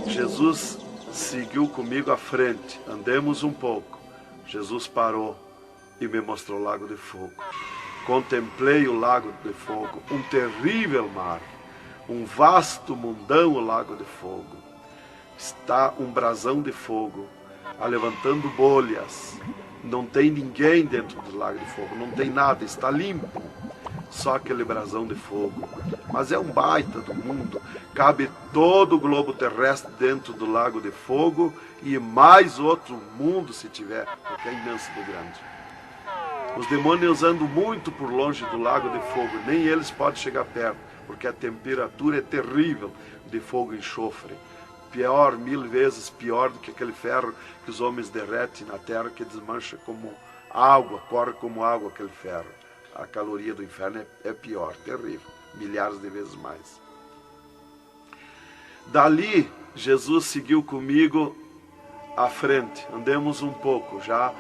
Jesus seguiu comigo à frente. Andemos um pouco. Jesus parou e me mostrou o lago de fogo. Contemplei o lago de fogo, um terrível mar, um vasto mundão o lago de fogo. Está um brasão de fogo, levantando bolhas. Não tem ninguém dentro do lago de fogo, não tem nada, está limpo. só aquele brasão de fogo. Mas é um baita do mundo. Cabe todo o globo terrestre dentro do lago de fogo e mais outro mundo se tiver, porque é imenso de grande. Os demônios andam muito por longe do lago de fogo, nem eles podem chegar perto, porque a temperatura é terrível de fogo e enxofre. Pior, 1000 vezes pior do que aquele ferro que os homens derretem na terra, que desmancha como água, corre como água aquele ferro. A caloria do inferno é pior, terrível, milhares de vezes mais. Dali, Jesus seguiu comigo à frente. Andemos um pouco, já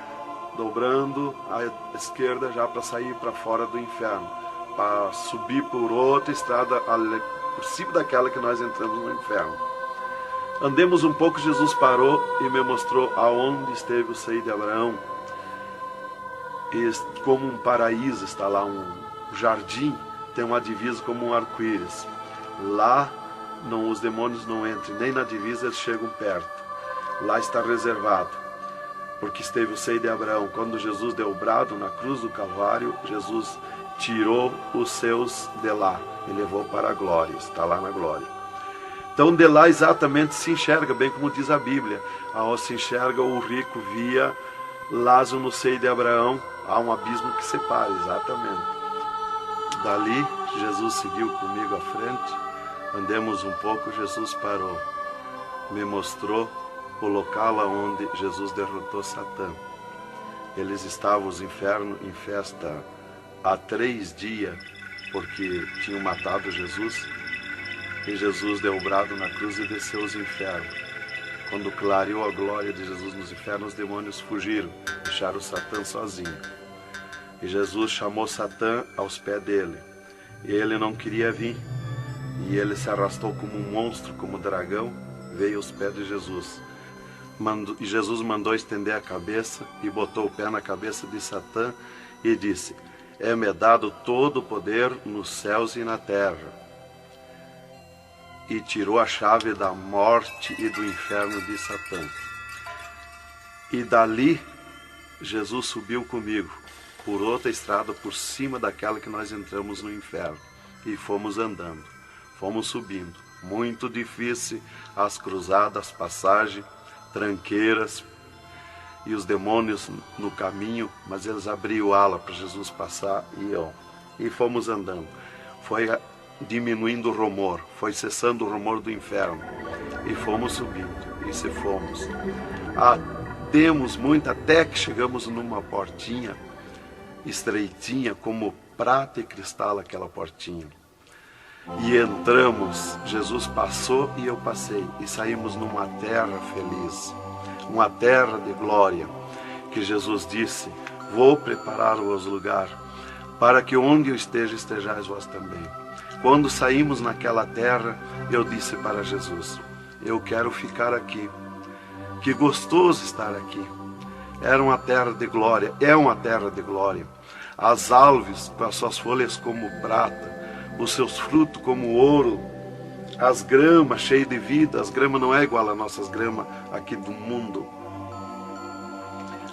dobrando à esquerda, já para sair para fora do inferno, para subir por outra estrada, por cima daquela que nós entramos no inferno. Andemos um pouco, Jesus parou e me mostrou aonde esteve o seio de Abraão. E como um paraíso está lá, um jardim, tem uma divisa como um arco-íris. Lá os demônios não entram, nem na divisa eles chegam perto. Lá está reservado, porque esteve o seio de Abraão. Quando Jesus deu o brado na cruz do Calvário, Jesus tirou os seus de lá e levou para a glória, está lá na glória. Então de lá exatamente se enxerga, bem como diz a Bíblia, aonde se enxerga o rico via Lázaro no seio de Abraão, há um abismo que separa, exatamente. Dali Jesus seguiu comigo à frente, andemos um pouco, Jesus parou, me mostrou o local onde Jesus derrotou Satã. Eles estavam, os infernos, em festa há 3 dias, porque tinham matado Jesus, e Jesus deu o brado na cruz e desceu aos infernos. Quando clareou a glória de Jesus nos infernos, os demônios fugiram, deixaram Satã sozinho. E Jesus chamou Satã aos pés dele, e ele não queria vir, e ele se arrastou como um monstro, como um dragão, veio aos pés de Jesus. E Jesus mandou estender a cabeça e botou o pé na cabeça de Satã e disse: é-me dado todo o poder nos céus e na terra. E tirou a chave da morte e do inferno de Satã. E dali Jesus subiu comigo por outra estrada por cima daquela que nós entramos no inferno, e fomos andando, fomos subindo, muito difícil as cruzadas, as passagens, tranqueiras, e os demônios no caminho, mas eles abriam ala para Jesus passar e fomos andando. Foi diminuindo o rumor, foi cessando o rumor do inferno, e fomos subindo, e se fomos. Demos muito até que chegamos numa portinha estreitinha, como prata e cristal aquela portinha. E entramos, Jesus passou e eu passei, e saímos numa terra feliz, uma terra de glória, que Jesus disse: vou preparar-vos lugar, para que onde eu esteja, estejais vós também. Quando saímos naquela terra, eu disse para Jesus: eu quero ficar aqui, que gostoso estar aqui. Era uma terra de glória, é uma terra de glória. As árvores com as suas folhas como prata, os seus frutos como ouro, as gramas cheias de vida. As gramas não é igual às nossas gramas aqui do mundo.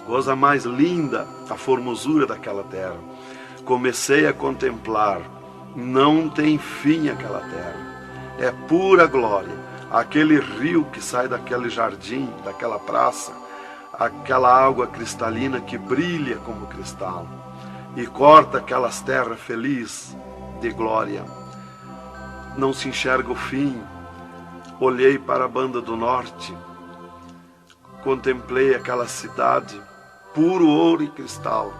Coisa mais linda, a formosura daquela terra. Comecei a contemplar, não tem fim aquela terra, é pura glória. Aquele rio que sai daquele jardim, daquela praça, aquela água cristalina que brilha como cristal e corta aquelas terras felizes de glória. Não se enxerga o fim. Olhei para a banda do norte, contemplei aquela cidade, puro ouro e cristal,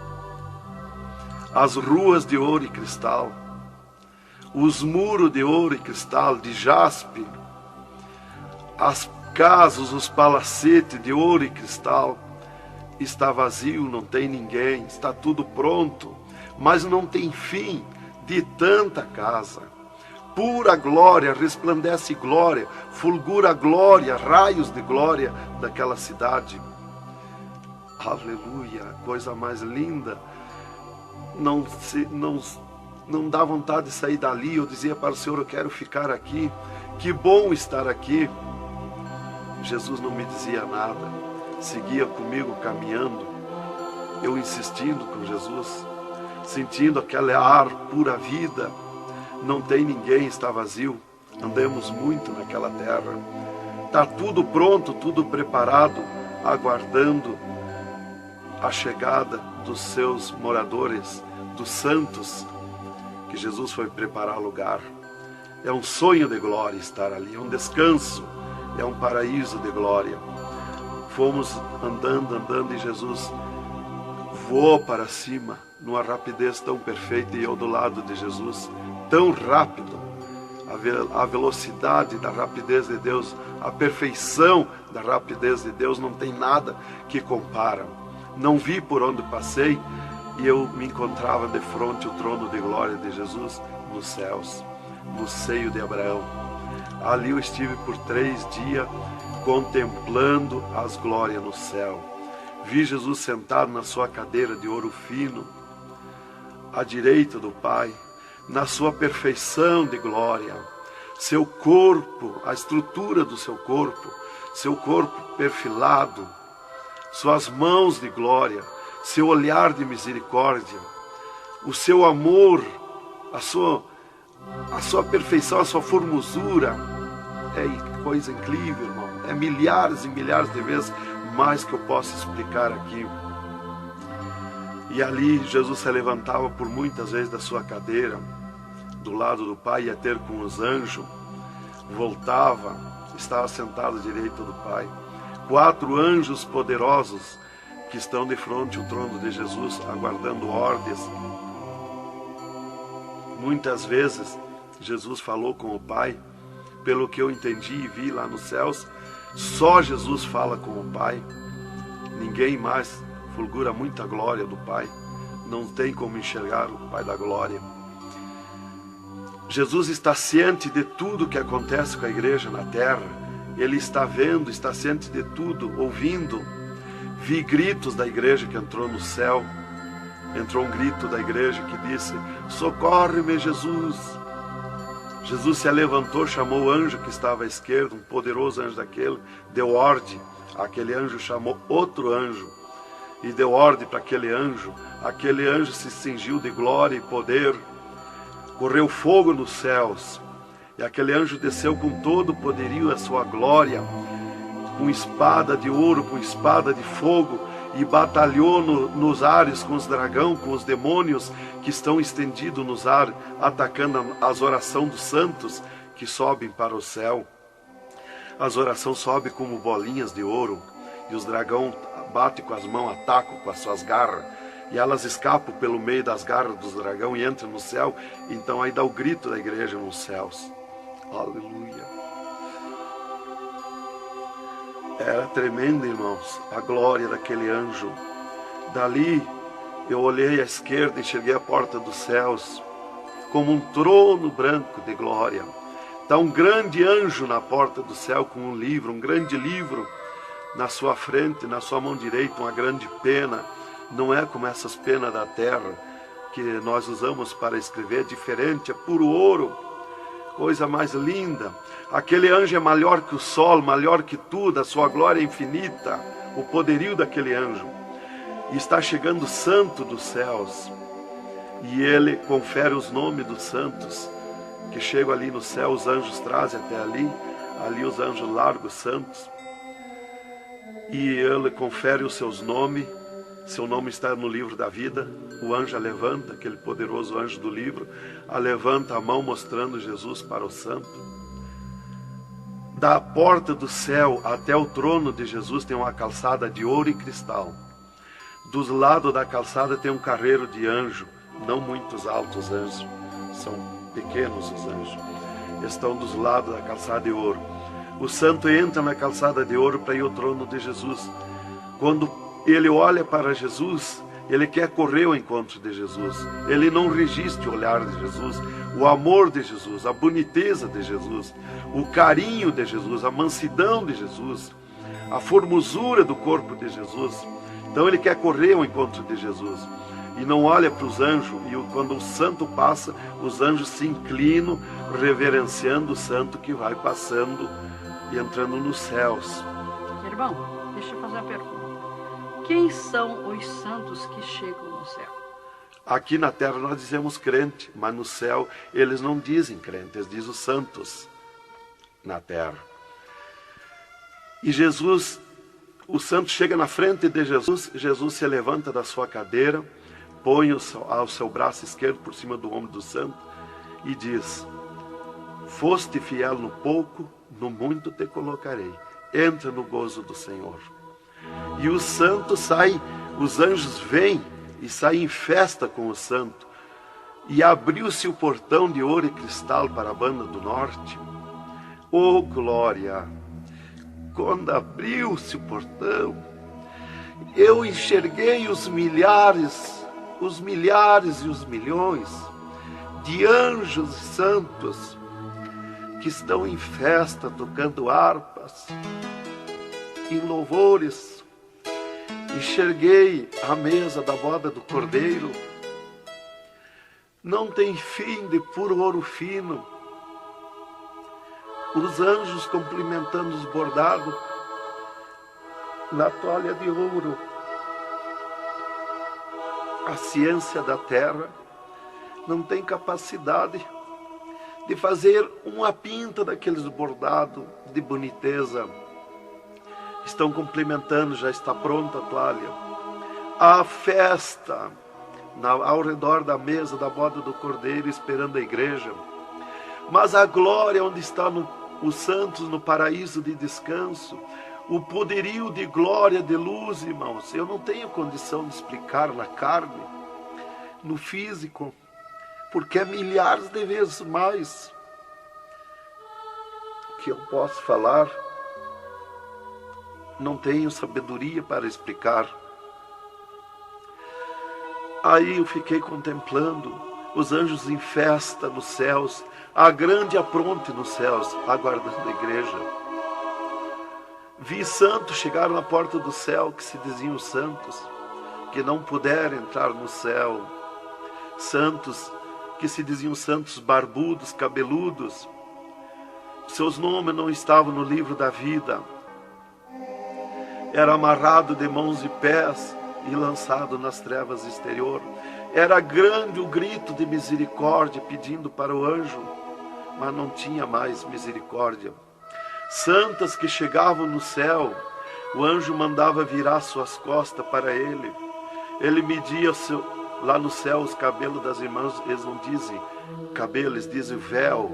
as ruas de ouro e cristal, os muros de ouro e cristal, de jaspe, as casas, os palacetes de ouro e cristal. Está vazio, não tem ninguém, está tudo pronto, mas não tem fim de tanta casa. Pura glória, resplandece glória, fulgura glória, raios de glória daquela cidade. Aleluia, coisa mais linda. Não dá vontade de sair dali. Eu dizia para o Senhor: eu quero ficar aqui, que bom estar aqui. Jesus não me dizia nada, seguia comigo caminhando, eu insistindo com Jesus. sentindo aquele ar pura vida. Não tem ninguém, está vazio. Andamos muito naquela terra. Está tudo pronto, tudo preparado, aguardando a chegada dos seus moradores, dos santos, que Jesus foi preparar lugar. É um sonho de glória estar ali, é um descanso, é um paraíso de glória. Fomos andando e Jesus voou para cima, numa rapidez tão perfeita, e eu do lado de Jesus, tão rápido. A velocidade da rapidez de Deus, a perfeição da rapidez de Deus, não tem nada que compara. Não vi por onde passei, e eu me encontrava de frente ao trono de glória de Jesus nos céus, no seio de Abraão. Ali eu estive por 3 dias contemplando as glórias no céu. Vi Jesus sentado na sua cadeira de ouro fino, à direita do Pai, na sua perfeição de glória. Seu corpo, a estrutura do seu corpo perfilado, suas mãos de glória, seu olhar de misericórdia, o seu amor, a sua perfeição, a sua formosura. É coisa incrível, irmão. É milhares e milhares de vezes mais que eu posso explicar aqui. E ali Jesus se levantava por muitas vezes da sua cadeira, do lado do Pai, ia ter com os anjos, voltava, estava sentado à direita do Pai. 4 anjos poderosos que estão de frente ao trono de Jesus, aguardando ordens. Muitas vezes Jesus falou com o Pai, pelo que eu entendi e vi lá nos céus, só Jesus fala com o Pai, ninguém mais. Fulgura muita glória do Pai, não tem como enxergar o Pai da glória. Jesus está ciente de tudo que acontece com a igreja na terra, Ele está vendo, está ciente de tudo, ouvindo. Vi gritos da igreja que entrou no céu, entrou um grito da igreja que disse: socorre-me, Jesus. Jesus se levantou, chamou o anjo que estava à esquerda, um poderoso anjo daquele, deu ordem. Aquele anjo chamou outro anjo e deu ordem para aquele anjo se cingiu de glória e poder, correu fogo nos céus, e aquele anjo desceu com todo o poderio a sua glória, com espada de ouro, com espada de fogo, e batalhou nos ares com os dragão, com os demônios que estão estendidos nos ares, atacando as orações dos santos que sobem para o céu. As orações sobem como bolinhas de ouro, e os dragão batem com as mãos, atacam com as suas garras, e elas escapam pelo meio das garras dos dragão e entram no céu. Então aí dá o grito da igreja nos céus. Aleluia. Era tremendo, irmãos, a glória daquele anjo. Dali eu olhei à esquerda e enxerguei a porta dos céus, como um trono branco de glória. Está um grande anjo na porta do céu com um livro, um grande livro na sua frente, na sua mão direita, uma grande pena. Não é como essas penas da terra que nós usamos para escrever, é diferente, é puro ouro, coisa mais linda. Aquele anjo é maior que o sol, maior que tudo, a sua glória é infinita, o poderio daquele anjo. E está chegando o santo dos céus, e ele confere os nomes dos santos, que chegam ali no céu, os anjos trazem até ali os anjos largam os santos, e ele confere os seus nomes. Seu nome está no livro da vida. O anjo a levanta, aquele poderoso anjo do livro, a levanta a mão mostrando Jesus para o santo. Da porta do céu até o trono de Jesus tem uma calçada de ouro e cristal. Dos lados da calçada tem um carreiro de anjo, não muitos altos anjos, são pequenos os anjos. Estão dos lados da calçada de ouro. O santo entra na calçada de ouro para ir ao trono de Jesus. Quando ele olha para Jesus, ele quer correr ao encontro de Jesus. Ele não resiste o olhar de Jesus, o amor de Jesus, a boniteza de Jesus, o carinho de Jesus, a mansidão de Jesus, a formosura do corpo de Jesus. Então ele quer correr ao encontro de Jesus e não olha para os anjos. E quando o santo passa, os anjos se inclinam, reverenciando o santo que vai passando e entrando nos céus. Irmão, deixa eu fazer uma pergunta. Quem são os santos que chegam no céu? Aqui na terra nós dizemos crente, mas no céu eles não dizem crente, eles dizem os santos na terra. E Jesus, o santo chega na frente de Jesus, Jesus se levanta da sua cadeira, põe o seu braço esquerdo por cima do ombro do santo e diz: foste fiel no pouco, no muito te colocarei. Entra no gozo do Senhor. E o santo sai, os anjos vêm e saem em festa com o santo. E abriu-se o portão de ouro e cristal para a banda do norte. Oh, glória! Quando abriu-se o portão, eu enxerguei os milhares e os milhões de anjos e santos que estão em festa, tocando harpas, em louvores. Enxerguei a mesa da boda do Cordeiro, não tem fim, de puro ouro fino, os anjos cumprimentando os bordados na toalha de ouro. A ciência da terra não tem capacidade de fazer uma pinta daqueles bordados de boniteza. Estão cumprimentando, já está pronta a toalha. A festa ao redor da mesa da boda do Cordeiro, esperando a igreja. Mas a glória onde estão os santos no paraíso de descanso, o poderio de glória, de luz, irmãos, eu não tenho condição de explicar na carne, no físico, porque é milhares de vezes mais que eu posso falar. Não tenho sabedoria para explicar. Aí eu fiquei contemplando os anjos em festa nos céus, a grande apronte nos céus, aguardando a igreja. Vi santos chegar na porta do céu, que se diziam santos, que não puderam entrar no céu. Santos que se diziam santos barbudos, cabeludos. Seus nomes não estavam no livro da vida. Era amarrado de mãos e pés e lançado nas trevas exterior. Era grande o grito de misericórdia pedindo para o anjo, mas não tinha mais misericórdia. Santas que chegavam no céu, o anjo mandava virar suas costas para ele. Ele media lá no céu os cabelos das irmãs, eles não dizem cabelo, eles dizem véu.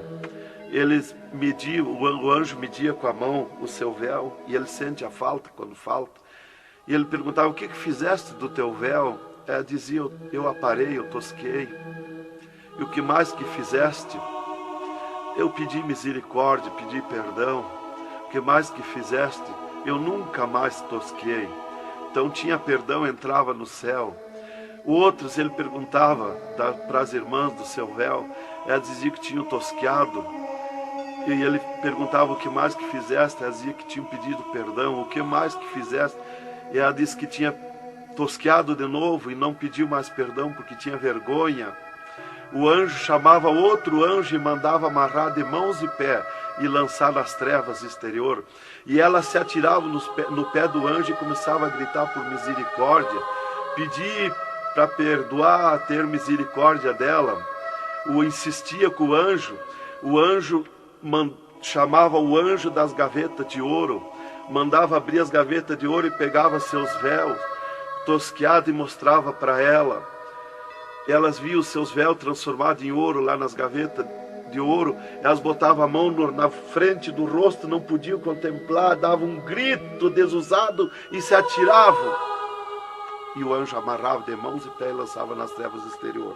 Eles mediam, o anjo media com a mão o seu véu, e ele sente a falta quando falta. E ele perguntava: o que fizeste do teu véu? Ela dizia: eu aparei, eu tosquei. E o que mais que fizeste? Eu pedi misericórdia, pedi perdão. O que mais que fizeste? Eu nunca mais tosquei. Então tinha perdão, entrava no céu. Outros ele perguntava para as irmãs do seu véu, ela dizia que tinham tosqueado. E ele perguntava: o que mais que fizeste? Ela dizia que tinham pedido perdão. O que mais que fizeste? E ela disse que tinha tosqueado de novo e não pediu mais perdão porque tinha vergonha. O anjo chamava outro anjo e mandava amarrar de mãos e pé e lançar nas trevas exterior. E ela se atirava no pé do anjo e começava a gritar por misericórdia, pedir para perdoar, ter misericórdia dela. Insistia com o anjo chamava o anjo das gavetas de ouro, mandava abrir as gavetas de ouro e pegava seus véus tosqueados e mostrava para ela. Elas viam os seus véus transformados em ouro lá nas gavetas de ouro. Elas botavam a mão na frente do rosto, não podiam contemplar, davam um grito desusado e se atiravam. E o anjo amarrava de mãos e pés e lançava nas trevas exterior.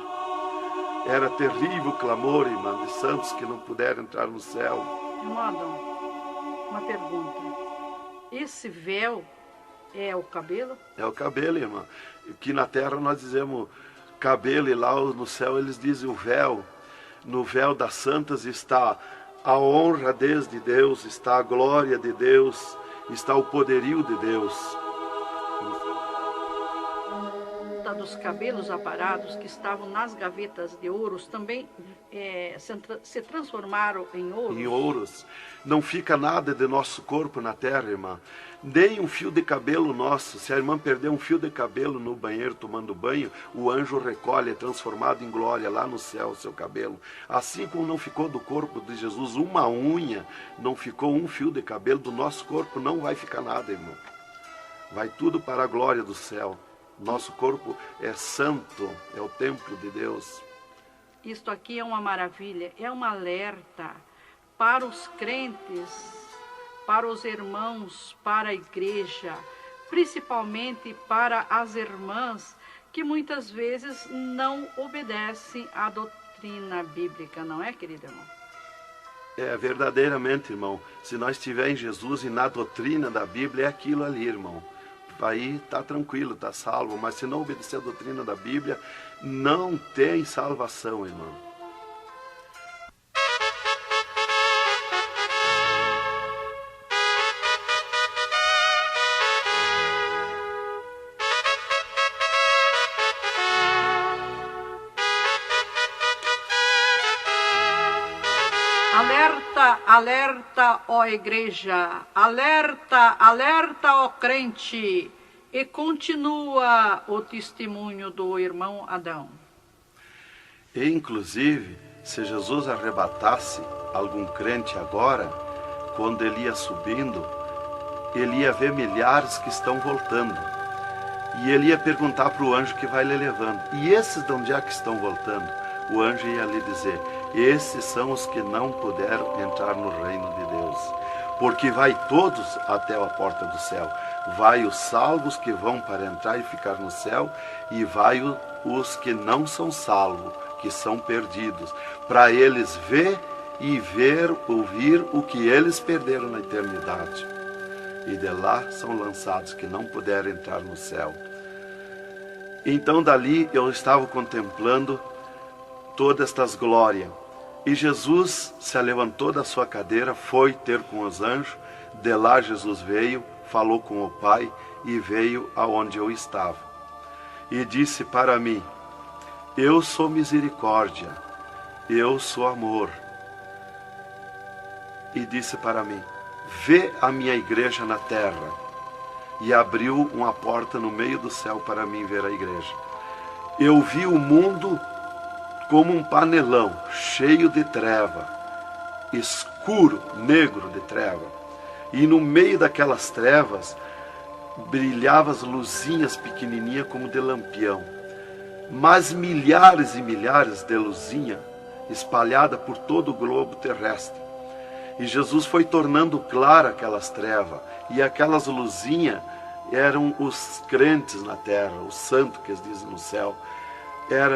Era terrível o clamor, irmã, de santos que não puderam entrar no céu. Irmão Adão, uma pergunta. Esse véu é o cabelo? É o cabelo, irmã. Aqui na terra nós dizemos cabelo e lá no céu eles dizem o véu. No véu das santas está a honra desde Deus, está a glória de Deus, está o poderio de Deus. Tá conta dos cabelos aparados que estavam nas gavetas de ouros também se transformaram em ouros? Em ouros. Não fica nada de nosso corpo na terra, irmã. Nem um fio de cabelo nosso. Se a irmã perder um fio de cabelo no banheiro tomando banho, o anjo recolhe, é transformado em glória lá no céu o seu cabelo. Assim como não ficou do corpo de Jesus uma unha, não ficou um fio de cabelo do nosso corpo, não vai ficar nada, irmão. Vai tudo para a glória do céu. Nosso corpo é santo, é o templo de Deus. Isto aqui é uma maravilha, é um alerta para os crentes, para os irmãos, para a igreja, principalmente para as irmãs que muitas vezes não obedecem à doutrina bíblica, não é, querido irmão? É, verdadeiramente, irmão. Se nós estivermos em Jesus e na doutrina da Bíblia, é aquilo ali, irmão. Aí está tranquilo, está salvo. Mas se não obedecer a doutrina da Bíblia, não tem salvação, irmão. Alerta, alerta, ó igreja, alerta, alerta, ó crente. E continua o testemunho do irmão Adão. E, inclusive, se Jesus arrebatasse algum crente agora, quando ele ia subindo, ele ia ver milhares que estão voltando. E ele ia perguntar para o anjo que vai lhe levando. E esses de onde é que estão voltando? O anjo ia lhe dizer: esses são os que não puderam entrar no reino de Deus. Porque vai todos até a porta do céu. Vai os salvos que vão para entrar e ficar no céu, e vai os que não são salvos, que são perdidos, para eles ver e ouvir o que eles perderam na eternidade. E de lá são lançados que não puderam entrar no céu. Então dali eu estava contemplando todas estas glórias. E Jesus se levantou da sua cadeira, foi ter com os anjos. De lá Jesus veio, falou com o Pai e veio aonde eu estava. E disse para mim: eu sou misericórdia, eu sou amor. E disse para mim: vê a minha igreja na terra. E abriu uma porta no meio do céu para mim ver a igreja. Eu vi o mundo como um panelão, cheio de treva, escuro, negro de treva. E no meio daquelas trevas, brilhavam as luzinhas pequenininhas como de lampião. Mas milhares e milhares de luzinhas espalhadas por todo o globo terrestre. E Jesus foi tornando clara aquelas trevas. E aquelas luzinhas eram os crentes na terra, os santos que eles dizem no céu.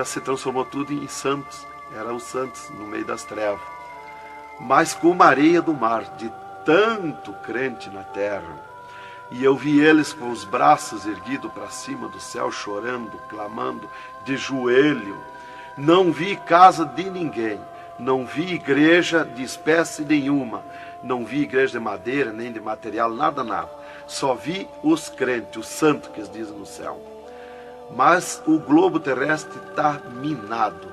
Se transformou tudo em santos. Eram os santos no meio das trevas. Mas como a areia do mar, de tanto crente na terra. E eu vi eles com os braços erguidos para cima do céu, chorando, clamando, de joelho. Não vi casa de ninguém. Não vi igreja de espécie nenhuma. Não vi igreja de madeira, nem de material, nada, nada. Só vi os crentes, os santos que eles dizem no céu. Mas o globo terrestre está minado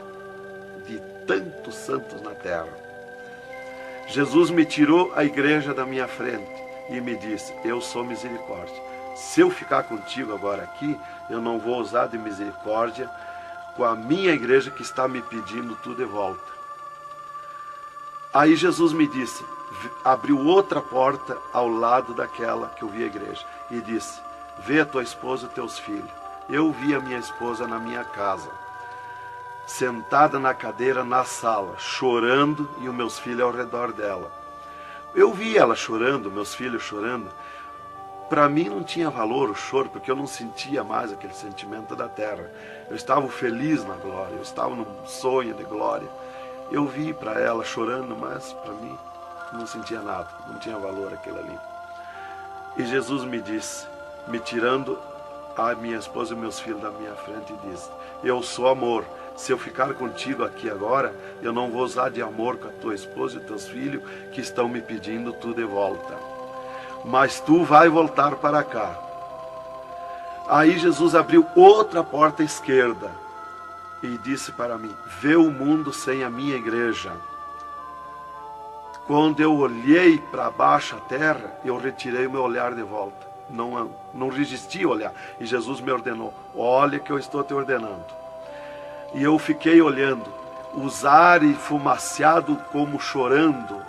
de tantos santos na terra. Jesus me tirou a igreja da minha frente e me disse: eu sou misericórdia. Se eu ficar contigo agora aqui, eu não vou usar de misericórdia com a minha igreja que está me pedindo tudo de volta. Aí Jesus me disse, abriu outra porta ao lado daquela que eu vi a igreja e disse: vê a tua esposa e teus filhos. Eu vi a minha esposa na minha casa, sentada na cadeira na sala, chorando, e os meus filhos ao redor dela. Eu vi ela chorando, meus filhos chorando. Para mim não tinha valor o choro, porque eu não sentia mais aquele sentimento da terra. Eu estava feliz na glória, eu estava num sonho de glória. Eu vi para ela chorando, mas para mim não sentia nada, não tinha valor aquilo ali. E Jesus me disse, me tirando a minha esposa e meus filhos da minha frente, e disse: eu sou amor. Se eu ficar contigo aqui agora, eu não vou usar de amor com a tua esposa e teus filhos que estão me pedindo tudo de volta. Mas tu vai voltar para cá. Aí Jesus abriu outra porta à esquerda e disse para mim: vê o mundo sem a minha igreja. Quando eu olhei para baixo a terra, eu retirei o meu olhar de volta. Não resisti a olhar. E Jesus me ordenou: olha que eu estou te ordenando. E eu fiquei olhando, os ares fumaciados como chorando,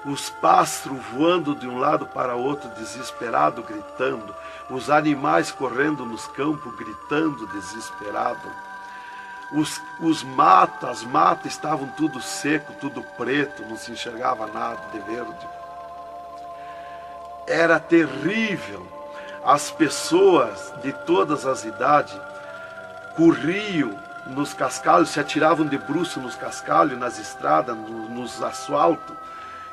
os pássaros voando de um lado para outro, desesperado, gritando, os animais correndo nos campos, gritando, desesperado. As matas estavam tudo seco, tudo preto, não se enxergava nada de verde. Era terrível. As pessoas de todas as idades corriam nos cascalhos, se atiravam de bruços nos cascalhos, nas estradas, nos asfaltos,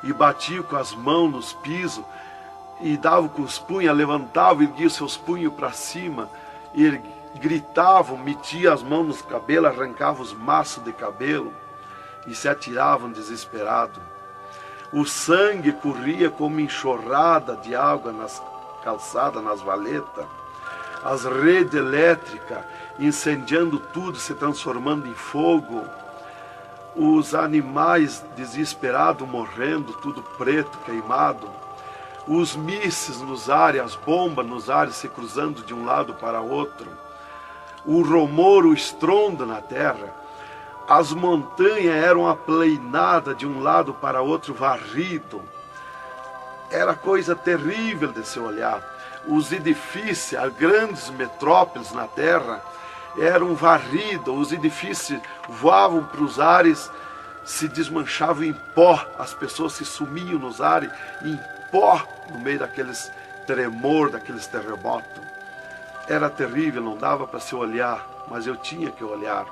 e batiam com as mãos nos pisos, e davam com os punhos, levantavam, erguiam seus punhos para cima, e gritavam, metiam as mãos nos cabelos, arrancavam os maços de cabelo, e se atiravam desesperados. O sangue corria como enxurrada de água nas calçadas, nas valetas. As redes elétricas incendiando tudo, se transformando em fogo. Os animais desesperados morrendo, tudo preto, queimado. Os mísseis nos ares, as bombas nos ares se cruzando de um lado para outro. O rumor, o estrondo na terra. As montanhas eram aplainadas de um lado para outro, varrido. Era coisa terrível de se olhar. Os edifícios, as grandes metrópoles na terra, eram varridos. Os edifícios voavam para os ares, se desmanchavam em pó. As pessoas se sumiam nos ares em pó, no meio daqueles tremor, daqueles terremotos. Era terrível, não dava para se olhar, mas eu tinha que olhar.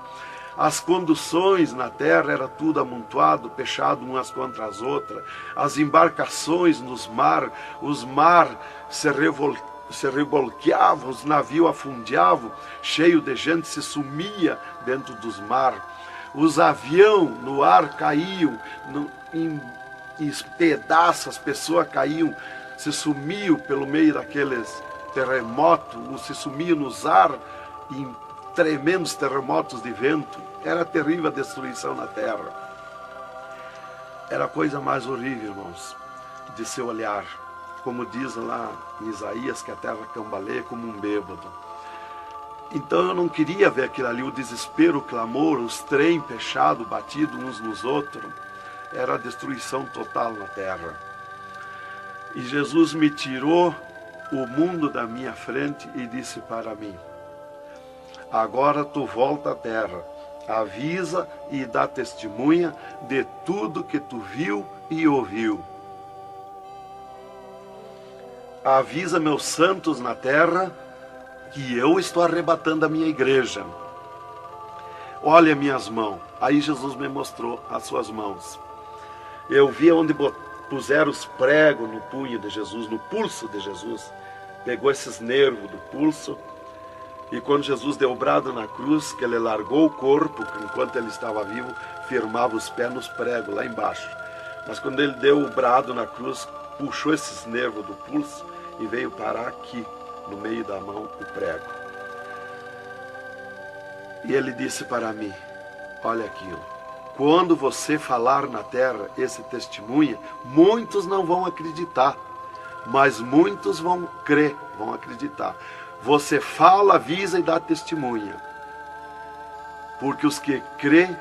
As conduções na terra era tudo amontoado, fechado umas contra as outras. As embarcações nos mar, os mar se revolqueavam, os navios afundiavam, cheio de gente, se sumia dentro dos mar. Os aviões no ar caíam em pedaços, as pessoas caíam, se sumiam pelo meio daqueles terremotos, se sumiam nos ar em tremendos terremotos de vento. Era terrível a destruição na terra. Era a coisa mais horrível, irmãos, de se olhar. Como diz lá em Isaías, que a terra cambaleia como um bêbado. Então eu não queria ver aquilo ali, o desespero, o clamor, os trens fechados, batidos uns nos outros. Era a destruição total na terra. E Jesus me tirou o mundo da minha frente e disse para mim: agora tu volta à terra, avisa e dá testemunha de tudo que tu viu e ouviu. Avisa meus santos na terra que eu estou arrebatando a minha igreja. Olha minhas mãos. Aí Jesus me mostrou as suas mãos. Eu vi onde puseram os pregos no punho de Jesus, no pulso de Jesus. Pegou esses nervos do pulso. E quando Jesus deu o brado na cruz, que ele largou o corpo, enquanto ele estava vivo, firmava os pés nos pregos lá embaixo. Mas quando ele deu o brado na cruz, puxou esses nervos do pulso e veio parar aqui, no meio da mão, o prego. E ele disse para mim: olha aquilo, quando você falar na terra esse testemunho, muitos não vão acreditar, mas muitos vão crer, vão acreditar. Você fala, avisa e dá testemunha. Porque os que crê,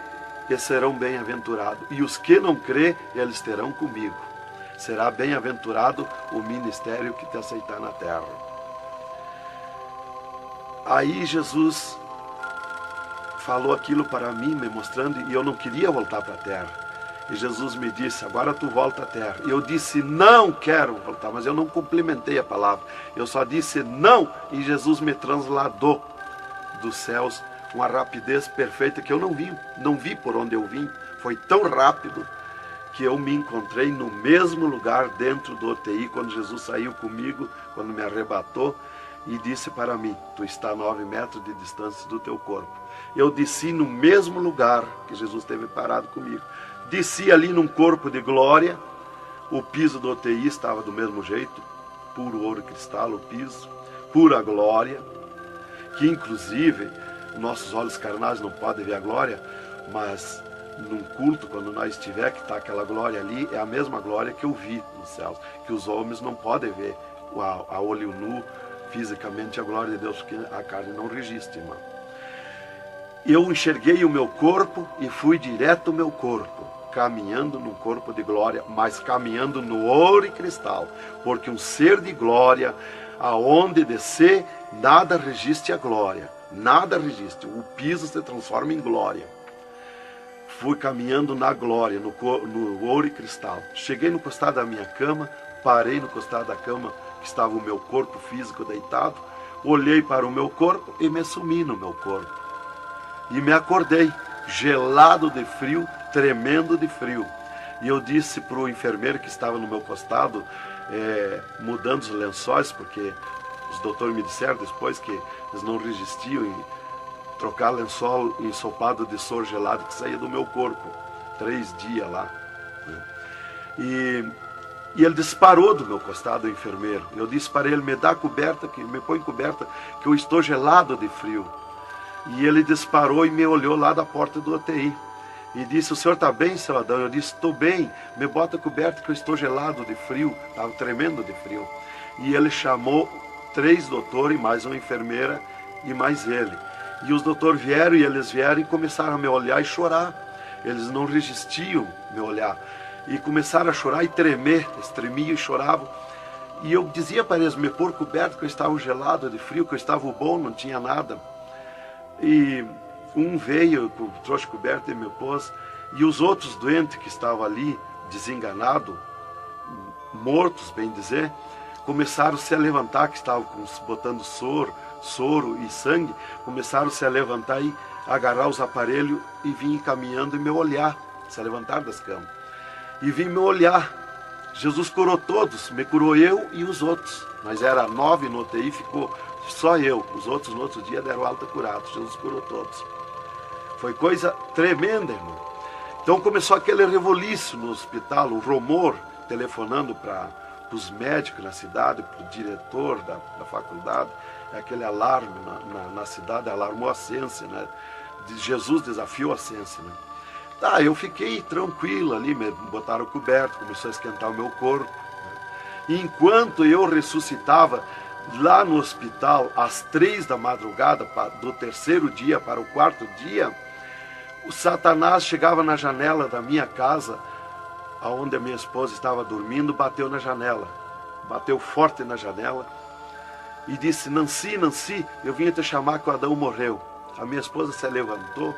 eles serão bem-aventurados. E os que não crê, eles terão comigo. Será bem-aventurado o ministério que te aceitar na terra. Aí Jesus falou aquilo para mim, me mostrando, e eu não queria voltar para a terra. E Jesus me disse: agora tu volta à terra. E eu disse: não quero voltar, mas eu não complementei a palavra. Eu só disse não, e Jesus me transladou dos céus com uma rapidez perfeita que eu não vi por onde eu vim. Foi tão rápido que eu me encontrei no mesmo lugar dentro do UTI, quando Jesus saiu comigo, quando me arrebatou, e disse para mim: tu está a 9 metros de distância do teu corpo. Eu desci no mesmo lugar que Jesus esteve parado comigo. Desci ali num corpo de glória. O piso do UTI estava do mesmo jeito, puro ouro e cristal o piso, pura glória. que inclusive nossos olhos carnais não podem ver a glória, mas num culto, quando nós estiver, que está aquela glória ali, é a mesma glória que eu vi nos céus, que os homens não podem ver a olho nu, fisicamente, a glória de Deus, porque a carne não resiste, irmão. Eu enxerguei o meu corpo e fui direto ao meu corpo, caminhando num corpo de glória, mas caminhando no ouro e cristal, porque um ser de glória, aonde descer, nada resiste a glória, nada resiste, o piso se transforma em glória. Fui caminhando na glória, no ouro e cristal. Cheguei no costado da minha cama, parei no costado da cama, que estava o meu corpo físico deitado, olhei para o meu corpo e me sumi no meu corpo. E me acordei, gelado de frio, tremendo de frio. E eu disse para o enfermeiro que estava no meu costado, mudando os lençóis, porque os doutores me disseram depois que eles não resistiam em trocar lençol ensopado de soro gelado que saía do meu corpo. 3 dias lá. E ele disparou do meu costado, o enfermeiro. Eu disse para ele, me dá coberta, me põe coberta, que eu estou gelado de frio. E ele disparou e me olhou lá da porta do UTI. E disse, o senhor está bem, seu Adão? Eu disse, estou bem, me bota coberta que eu estou gelado de frio. Estava tremendo de frio. E ele chamou 3 doutores, mais uma enfermeira e mais ele. E os doutores vieram e eles vieram e começaram a me olhar e chorar. Eles não resistiam me olhar. E começaram a chorar e tremer, eles tremiam e choravam. E eu dizia para eles me pôr coberto, que eu estava gelado de frio, que eu estava bom, não tinha nada. E um veio, trouxe coberto e me pôs. E os outros doentes que estavam ali, desenganados, mortos, bem dizer, começaram a se levantar, que estavam botando soro e sangue, começaram a se levantar e agarrar os aparelhos e vir caminhando e me olhar, se levantar das camas. E vim me olhar. Jesus curou todos, me curou eu e os outros. Mas era 9 no UTI, ficou só eu. Os outros no outro dia deram alta curados. Jesus curou todos. Foi coisa tremenda, irmão. Então começou aquele revoluço no hospital, o rumor, telefonando para os médicos na cidade, para o diretor da faculdade, aquele alarme na cidade, alarmou a ciência, né? Jesus desafiou a ciência, né? Tá, eu fiquei tranquilo ali, me botaram coberto, começou a esquentar o meu corpo, né? E enquanto eu ressuscitava lá no hospital, às 3 da madrugada, do 3º dia para o 4º dia, o Satanás chegava na janela da minha casa, onde a minha esposa estava dormindo, bateu na janela, bateu forte na janela, e disse, Nancy, Nancy, eu vim te chamar que o Adão morreu. A minha esposa se levantou,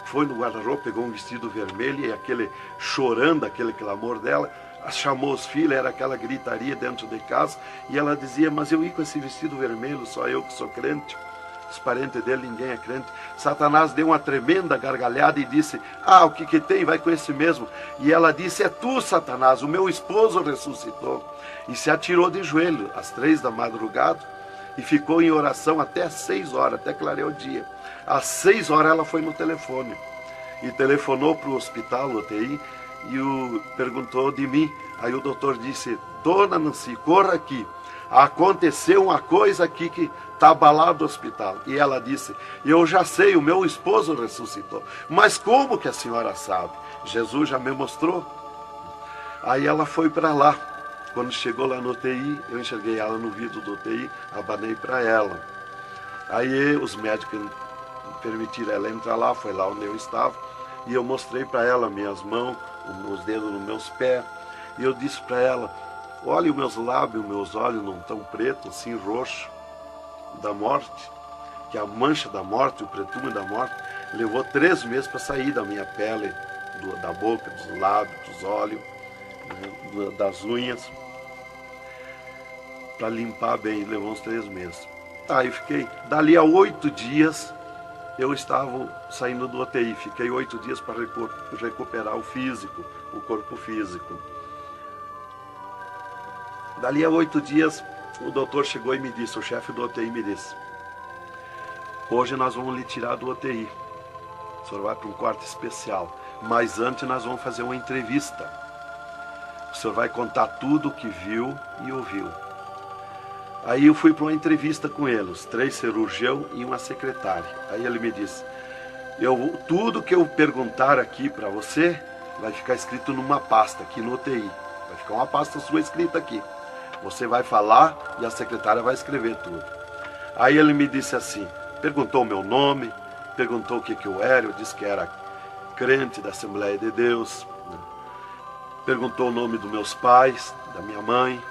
foi no guarda-roupa, pegou um vestido vermelho e aquele chorando, aquele clamor dela, chamou os filhos, era aquela gritaria dentro de casa, e ela dizia, mas eu ia com esse vestido vermelho, só eu que sou crente, os parentes dele, ninguém é crente. Satanás deu uma tremenda gargalhada e disse, o que tem, vai com esse mesmo. E ela disse, é tu, Satanás, o meu esposo ressuscitou. E se atirou de joelho às 3 da madrugada e ficou em oração até 6 horas, até clarear o dia. Às 6 horas ela foi no telefone e telefonou para o hospital, UTI, e perguntou de mim. Aí o doutor disse, dona Nancy, corra aqui, aconteceu uma coisa aqui que está abalado o hospital. E ela disse, eu já sei, o meu esposo ressuscitou. Mas como que a senhora sabe? Jesus já me mostrou. Aí ela foi para lá. Quando chegou lá no UTI, eu enxerguei ela no vidro do UTI, abanei para ela. Aí os médicos permitiram ela entrar lá, foi lá onde eu estava, e eu mostrei para ela minhas mãos, os dedos nos meus pés, e eu disse para ela, olha os meus lábios, meus olhos não tão pretos, assim roxo, da morte, que a mancha da morte, o pretume da morte, levou 3 meses para sair da minha pele, da boca, dos lábios, dos olhos, né, das unhas, para limpar bem, levou uns 3 meses. Tá, eu fiquei, dali a 8 dias, eu estava saindo do UTI, fiquei 8 dias para recuperar o físico, o corpo físico. Dali a 8 dias, o doutor chegou e me disse, o chefe do UTI me disse, hoje nós vamos lhe tirar do UTI, o senhor vai para um quarto especial, mas antes nós vamos fazer uma entrevista. O senhor vai contar tudo o que viu e ouviu. Aí eu fui para uma entrevista com ele, os 3 cirurgiões e uma secretária. Aí ele me disse, tudo que eu perguntar aqui para você, vai ficar escrito numa pasta aqui no UTI. Vai ficar uma pasta sua escrita aqui. Você vai falar e a secretária vai escrever tudo. Aí ele me disse assim, perguntou o meu nome, perguntou o que eu era, eu disse que era crente da Assembleia de Deus, né? Perguntou o nome dos meus pais, da minha mãe.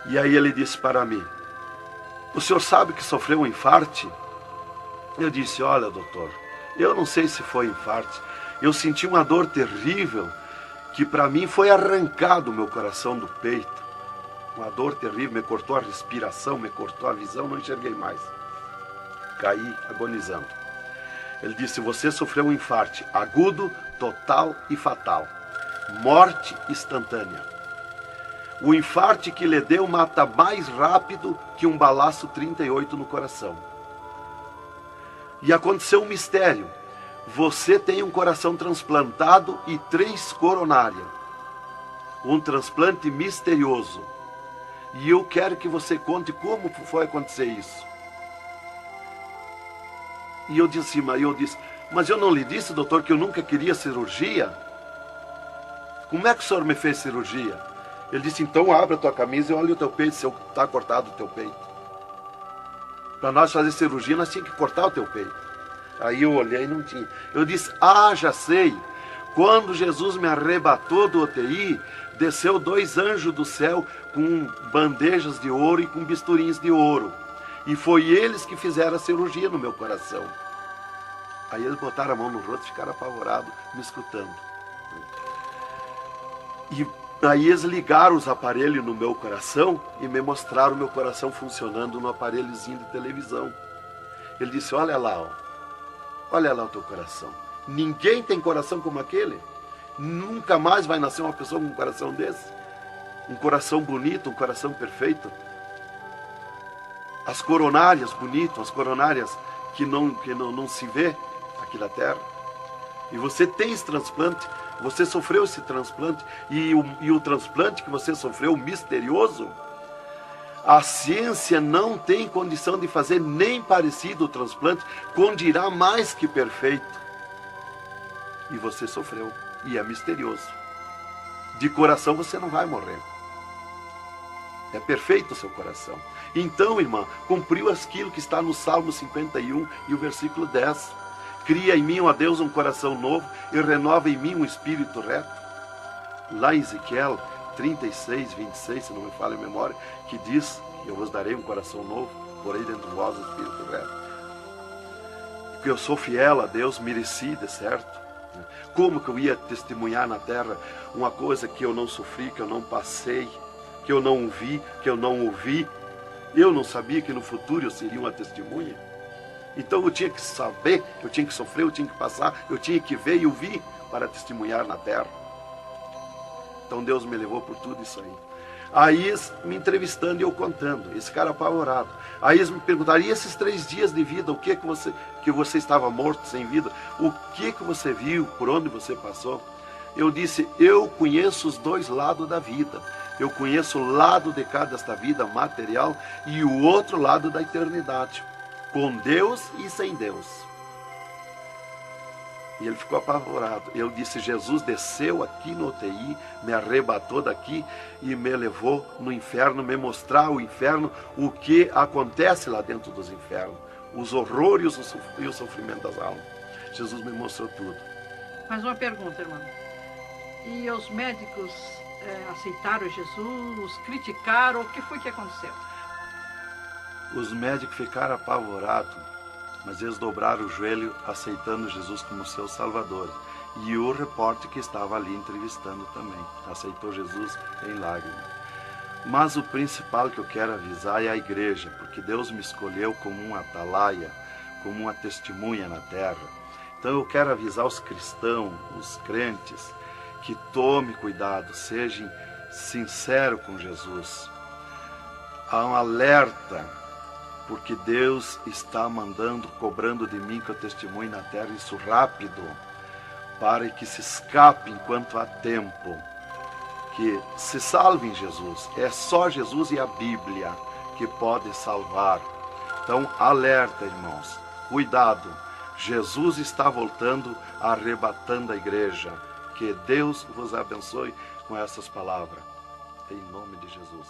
E aí ele disse para mim, o senhor sabe que sofreu um infarte? Eu disse, olha doutor, eu não sei se foi infarte, eu senti uma dor terrível, que para mim foi arrancado o meu coração do peito. Uma dor terrível, me cortou a respiração, me cortou a visão, não enxerguei mais. Caí agonizando. Ele disse, você sofreu um infarte agudo, total e fatal. Morte instantânea. O infarte que lhe deu mata mais rápido que um balaço 38 no coração. E aconteceu um mistério. Você tem um coração transplantado e 3 coronárias. Um transplante misterioso. E eu quero que você conte como foi acontecer isso. E eu disse, mas eu não lhe disse, doutor, que eu nunca queria cirurgia? Como é que o senhor me fez cirurgia? Ele disse, então abre a tua camisa e olha o teu peito, se está cortado o teu peito. Para nós fazer cirurgia, nós tínhamos que cortar o teu peito. Aí eu olhei e não tinha. Eu disse, já sei. Quando Jesus me arrebatou do UTI, desceu 2 anjos do céu com bandejas de ouro e com bisturins de ouro. E foi eles que fizeram a cirurgia no meu coração. Aí eles botaram a mão no rosto e ficaram apavorados, me escutando. E aí eles ligaram os aparelhos no meu coração e me mostraram o meu coração funcionando no aparelhozinho de televisão. Ele disse, olha lá o teu coração. Ninguém tem coração como aquele. Nunca mais vai nascer uma pessoa com um coração desse. Um coração bonito, um coração perfeito. As coronárias bonitas, as coronárias que não se vê aqui na terra. E você tem esse transplante, você sofreu esse transplante, e o transplante que você sofreu, misterioso, a ciência não tem condição de fazer nem parecido o transplante, com dirá mais que perfeito. E você sofreu, e é misterioso. De coração você não vai morrer. É perfeito o seu coração. Então, irmã, cumpriu aquilo que está no Salmo 51 e o versículo 10. Cria em mim, ó Deus, um coração novo e renova em mim um espírito reto. Lá em Ezequiel 36, 26, se não me falha a memória, que diz, eu vos darei um coração novo, porei dentro de vós o espírito reto. Porque eu sou fiel a Deus, mereci, de certo. Como que eu ia testemunhar na terra uma coisa que eu não sofri, que eu não passei, que eu não vi, que eu não ouvi? Eu não sabia que no futuro eu seria uma testemunha. Então eu tinha que saber, eu tinha que sofrer, eu tinha que passar, eu tinha que ver e ouvir para testemunhar na terra. Então Deus me levou por tudo isso aí. Aí eles me entrevistando e eu contando, esse cara apavorado. Aí eles me perguntaram, e esses 3 dias de vida, o que você estava morto, sem vida, o que você viu, por onde você passou? Eu disse, eu conheço os 2 lados da vida. Eu conheço o lado de cá desta vida material e o outro lado da eternidade, com Deus e sem Deus. E ele ficou apavorado. Eu disse, Jesus desceu aqui no UTI, me arrebatou daqui e me levou no inferno, me mostrar o inferno, o que acontece lá dentro dos infernos, os horrores e o sofrimento das almas. Jesus me mostrou tudo. Mais uma pergunta, irmão. E os médicos aceitaram Jesus, criticaram, o que foi que aconteceu? Os médicos ficaram apavorados, mas eles dobraram o joelho aceitando Jesus como seu Salvador. E o repórter que estava ali entrevistando também aceitou Jesus em lágrimas. Mas o principal que eu quero avisar é a igreja, porque Deus me escolheu como uma atalaia, como uma testemunha na terra. Então eu quero avisar os cristãos, os crentes, que tome cuidado, sejam sinceros com Jesus. Há um alerta, porque Deus está mandando, cobrando de mim que eu testemunhe na terra isso rápido, para que se escape enquanto há tempo, que se salve em Jesus. É só Jesus e a Bíblia que pode salvar. Então, alerta, irmãos, cuidado, Jesus está voltando, arrebatando a igreja. Que Deus vos abençoe com essas palavras. Em nome de Jesus.